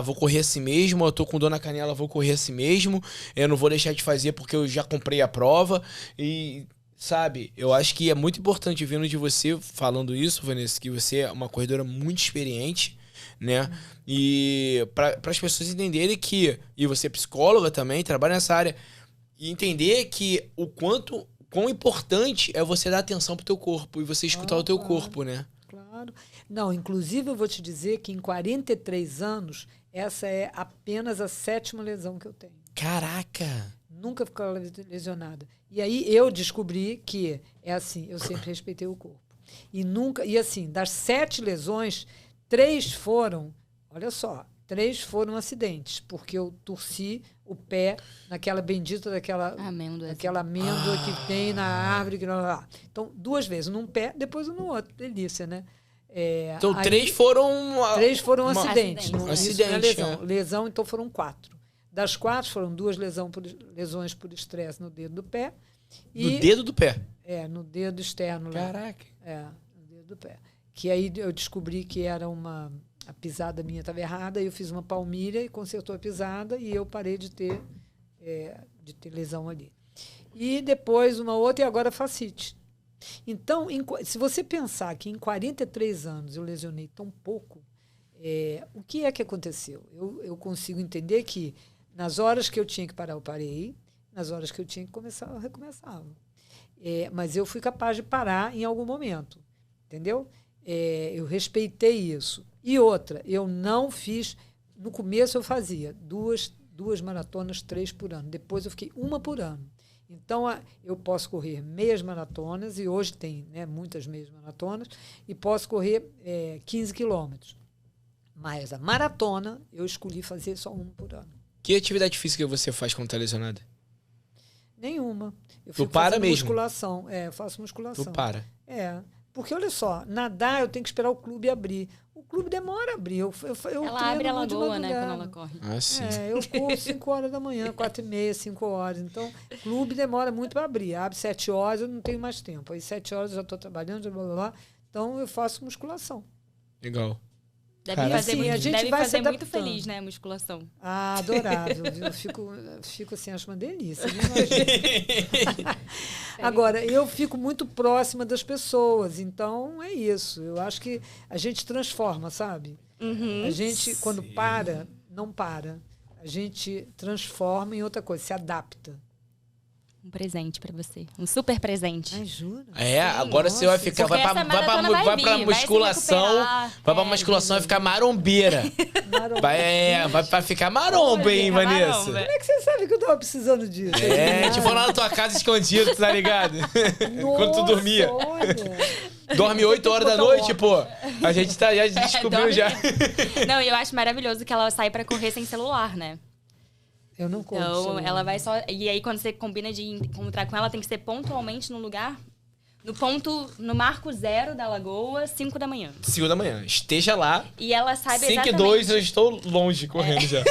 vou correr assim mesmo. Eu tô com dor na canela, vou correr assim mesmo. Eu não vou deixar de fazer porque eu já comprei a prova. E, sabe, eu acho que é muito importante vendo de você falando isso, Vanessa, que você é uma corredora muito experiente, né? E para as pessoas entenderem que... E você é psicóloga também, trabalha nessa área... E entender que quão importante é você dar atenção pro teu corpo e você escutar o teu corpo, né? Claro. Claro. Não, inclusive eu vou te dizer que em 43 anos, essa é apenas a 7ª lesão que eu tenho. Caraca! Nunca ficou lesionada. E aí eu descobri que é assim, eu sempre respeitei o corpo. E assim, das 7 lesões, 3 foram, olha só, 3 foram acidentes, porque eu torci o pé naquela bendita daquela amêndoa que tem na árvore. Então, 2 vezes, num pé, depois no outro. Delícia, né? Então, 3 foram... 3 foram acidentes. Acidente, isso não é lesão. Lesão, então, foram 4. Das 4, foram 2 lesões por estresse no dedo do pé. No dedo do pé? No dedo externo. Caraca. No dedo do pé. Que aí eu descobri que era a pisada minha estava errada, eu fiz uma palmilha e consertou a pisada e eu parei de ter lesão ali. E depois uma outra e agora fascite. Então, se você pensar que em 43 anos eu lesionei tão pouco, o que é que aconteceu? Eu consigo entender que nas horas que eu tinha que parar, eu parei, nas horas que eu tinha que começar, eu recomeçava. Mas eu fui capaz de parar em algum momento, entendeu? Eu respeitei isso. E outra, eu não fiz... No começo eu fazia 2 maratonas, 3 por ano. Depois eu fiquei 1 por ano. Então, eu posso correr meias maratonas, e hoje tem, né, muitas meias maratonas, e posso correr 15 quilômetros. Mas a maratona, eu escolhi fazer só 1 por ano. Que atividade física você faz quando está lesionada? Nenhuma. Eu Tu para mesmo? Musculação. Eu faço musculação. Tu para? Porque, olha só, nadar eu tenho que esperar o clube abrir. O clube demora a abrir. Ela abre a lagoa, né, quando ela corre. Sim. Eu corro 5 horas da manhã, 4h30, 5 horas. Então, o clube demora muito para abrir. Abre 7 horas, eu não tenho mais tempo. Aí 7 horas eu já estou trabalhando, blá, blá, blá. Então, eu faço musculação. Legal. Deve fazer muito feliz, né, a musculação. Adorável. Eu fico assim, acho uma delícia. Agora, eu fico muito próxima das pessoas, então é isso. Eu acho que a gente transforma, sabe? Uhum. A gente, quando não para. A gente transforma em outra coisa, se adapta. Um presente pra você. Um super presente. Ai, jura? Agora você vai ficar... Vai pra musculação. Vai pra musculação e ficar marombeira. Vai ficar maromba, hein, Vanessa? Como é que você sabe que eu tava precisando disso? Tipo lá na tua casa escondido, tá ligado? Quando tu dormia. Olha. Dorme 8 horas da noite, pô. A gente já descobriu já. Não, e eu acho maravilhoso que ela sai pra correr sem celular, né? Eu não conto. Então, ela vai só... E aí, quando você combina de encontrar com ela, tem que ser pontualmente no lugar... No marco 0 da lagoa, 5 da manhã. 5 da manhã. Esteja lá. E ela sabe 5 exatamente... 5:02, eu estou longe, correndo já.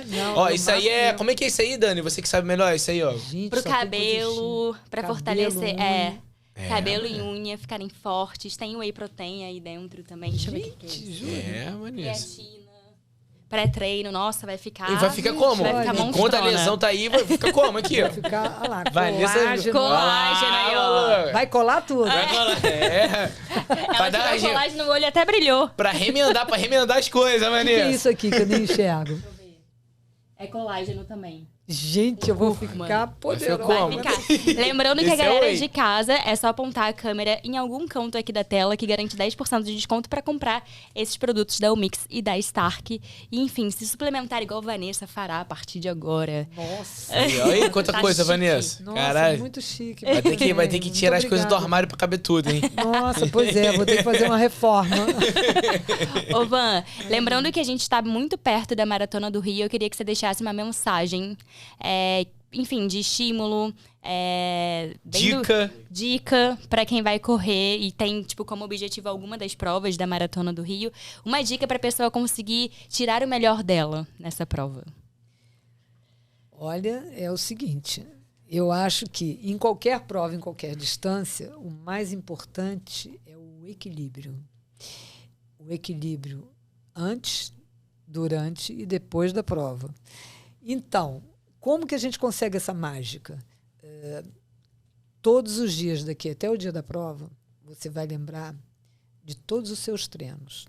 Não, isso aí é... Como é que é isso aí, Dani? Você que sabe melhor isso aí, ó. Gente, pro cabelo, pra fortalecer... Cabelo e mano. unha ficarem fortes. Tem whey protein aí dentro também. Deixa eu ver o que é isso. Vanessa. Creatina. Pré-treino, nossa, vai ficar... E vai ficar como? Vai ficar Enquanto a lesão tá aí, vai ficar como aqui, ó? Vai ficar, olha lá, Colágeno aí, ó. Vai colar tudo. Vai colar. Ela tirou colágeno no olho e até brilhou. Pra remendar as coisas, O Vanessa. que é isso aqui que eu nem enxergo? É colágeno também. Gente, eu vou ficar poderosa. Vai ficar. Lembrando que a galera de casa é só apontar a câmera em algum canto aqui da tela que garante 10% de desconto para comprar esses produtos da Umix e da Stark. E, enfim, se suplementar igual a Vanessa fará a partir de agora. Nossa. Aí, quanta coisa, chique. Vanessa. Nossa, Caralho. muito chique. Vai ter que tirar as coisas do armário pra caber tudo, hein? Nossa, pois é, vou ter que fazer uma reforma. Ô, Van, lembrando que a gente está muito perto da Maratona do Rio, eu queria que você deixasse uma mensagem, enfim, de estímulo, dica para quem vai correr e tem, tipo, como objetivo alguma das provas da Maratona do Rio. Uma dica para a pessoa conseguir tirar o melhor dela nessa prova. Olha, é o seguinte, eu acho que em qualquer prova, em qualquer distância, o mais importante é o equilíbrio. O equilíbrio antes, durante e depois da prova. Então, como que a gente consegue essa mágica? Todos os dias daqui até o dia da prova, você vai lembrar de todos os seus treinos.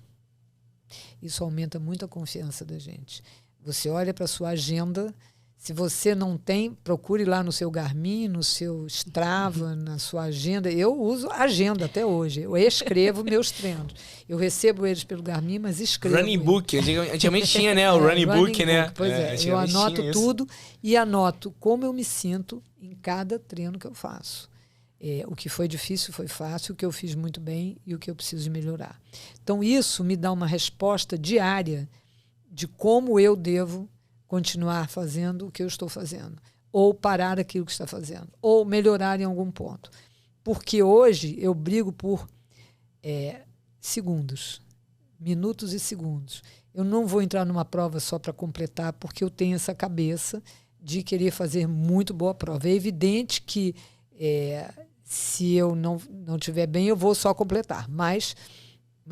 Isso aumenta muito a confiança da gente. Você olha para a sua agenda, Se você não tem, procure lá no seu Garmin, no seu Strava, na sua agenda. Eu uso agenda até hoje. Eu escrevo meus treinos. Eu recebo eles pelo Garmin, mas escrevo. Running book. Antigamente tinha, né? O running book, né? Pois eu anoto tudo e anoto como eu me sinto em cada treino que eu faço. O que foi difícil foi fácil, o que eu fiz muito bem e o que eu preciso de melhorar. Então, isso me dá uma resposta diária de como eu devo continuar fazendo o que eu estou fazendo, ou parar aquilo que está fazendo, ou melhorar em algum ponto. Porque hoje eu brigo por segundos, minutos e segundos. Eu não vou entrar numa prova só para completar, porque eu tenho essa cabeça de querer fazer muito boa prova. É evidente que se eu não estiver bem, eu vou só completar. Mas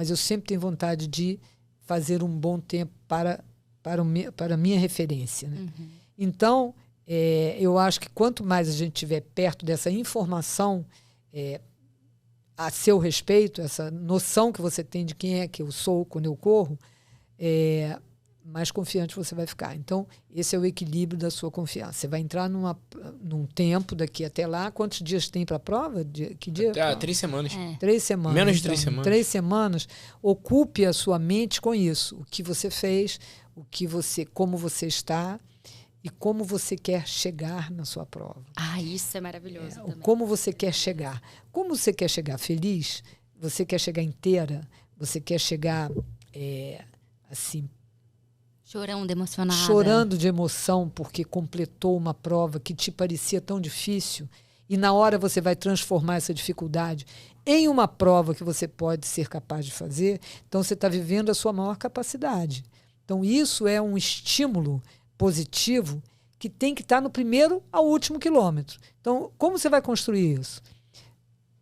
eu sempre tenho vontade de fazer um bom tempo para a minha referência. Né? Uhum. Então, eu acho que quanto mais a gente estiver perto dessa informação a seu respeito, essa noção que você tem de quem é que eu sou quando eu corro, mais confiante você vai ficar. Então, esse é o equilíbrio da sua confiança. Você vai entrar num tempo daqui até lá. Quantos dias tem para a prova? Que dia? 3 semanas. 3 semanas. Menos de 3 semanas. 3 semanas. Ocupe a sua mente com isso. O que você fez, como você está e como você quer chegar na sua prova. Isso é maravilhoso também. Como você quer chegar. Como você quer chegar feliz? Você quer chegar inteira? Você quer chegar assim... Chorando de emoção porque completou uma prova que te parecia tão difícil e na hora você vai transformar essa dificuldade em uma prova que você pode ser capaz de fazer. Então, você está vivendo a sua maior capacidade. Então, isso é um estímulo positivo que tem que estar no primeiro ao último quilômetro. Então, como você vai construir isso?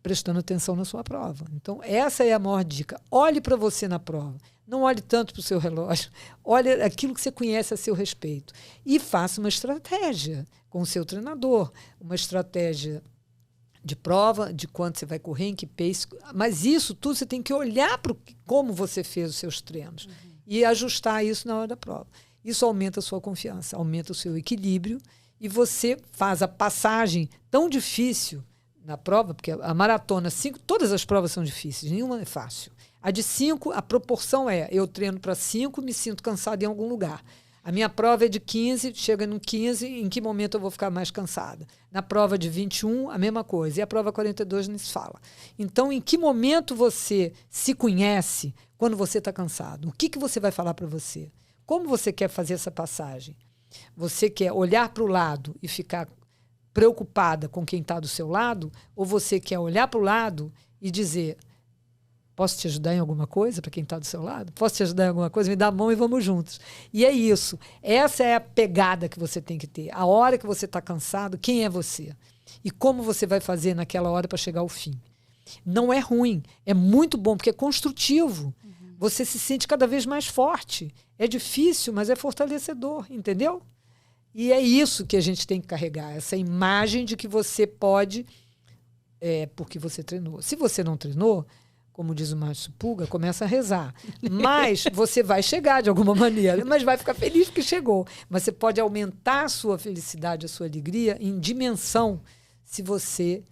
Prestando atenção na sua prova. Então, essa é a maior dica. Olhe para você na prova. Não olhe tanto para o seu relógio. Olhe aquilo que você conhece a seu respeito. E faça uma estratégia com o seu treinador. Uma estratégia de prova, de quanto você vai correr, em que pace. Mas isso tudo você tem que olhar para como você fez os seus treinos. E ajustar isso na hora da prova. Isso aumenta a sua confiança, aumenta o seu equilíbrio. E você faz a passagem tão difícil na prova, porque a maratona 5, todas as provas são difíceis, nenhuma é fácil. A de 5, a proporção eu treino para 5, me sinto cansada em algum lugar. A minha prova é de 15, chega no 15, em que momento eu vou ficar mais cansada? Na prova de 21, a mesma coisa. E a prova 42 nem se fala. Então, em que momento você se conhece quando você está cansado? O que você vai falar para você? Como você quer fazer essa passagem? Você quer olhar para o lado e ficar preocupada com quem está do seu lado? Ou você quer olhar para o lado e dizer... Posso te ajudar em alguma coisa para quem está do seu lado? Posso te ajudar em alguma coisa? Me dá a mão e vamos juntos. E é isso. Essa é a pegada que você tem que ter. A hora que você está cansado, quem é você? E como você vai fazer naquela hora para chegar ao fim? Não é ruim. É muito bom, porque é construtivo. Você se sente cada vez mais forte. É difícil, mas é fortalecedor, entendeu? E é isso que a gente tem que carregar. Essa imagem de que você pode, porque você treinou. Se você não treinou... Como diz o Márcio Pulga, começa a rezar. Mas você vai chegar de alguma maneira, mas vai ficar feliz que chegou. Mas você pode aumentar a sua felicidade, a sua alegria em dimensão se você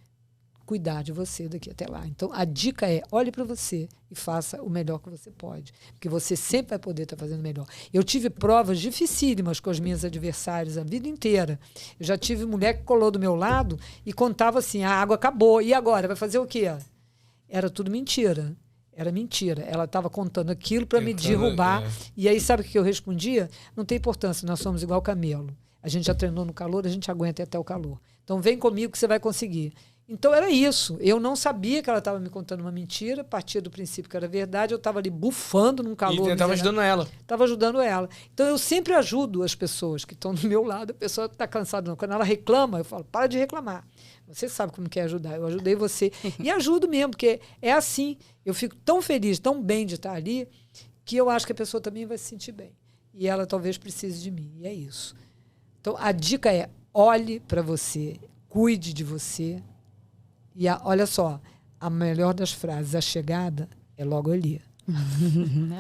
cuidar de você daqui até lá. Então, a dica olhe para você e faça o melhor que você pode. Porque você sempre vai poder estar fazendo melhor. Eu tive provas dificílimas com as minhas adversárias a vida inteira. Eu já tive mulher que colou do meu lado e contava assim, a água acabou. E agora? Vai fazer o quê? Era tudo mentira. Era mentira. Ela estava contando aquilo para me derrubar. E aí, sabe o que eu respondia? Não tem importância, nós somos igual camelo. A gente já treinou no calor, a gente aguenta até o calor. Então, vem comigo que você vai conseguir. Então, era isso. Eu não sabia que ela estava me contando uma mentira, partia do princípio que era verdade. Eu estava ali bufando num calor. E estava ajudando ela. Estava ajudando ela. Então, eu sempre ajudo as pessoas que estão do meu lado. A pessoa está cansada. Não. Quando ela reclama, eu falo, para de reclamar. Você sabe como que é ajudar. Eu ajudei você. E ajudo mesmo, porque é assim. Eu fico tão feliz, tão bem de estar ali, que eu acho que a pessoa também vai se sentir bem. E ela talvez precise de mim. E é isso. Então, a dica olhe para você, cuide de você. E olha só, a melhor das frases, a chegada é logo ali.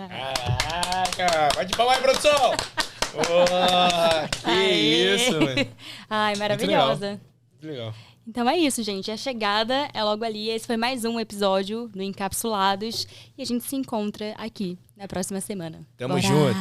Caraca! Pode palmas aí, produção! Oh, que isso, mano. Ai, maravilhosa. Muito legal. Então é isso, gente. A chegada é logo ali. Esse foi mais um episódio do Encapsulados. E a gente se encontra aqui na próxima semana. Tamo junto.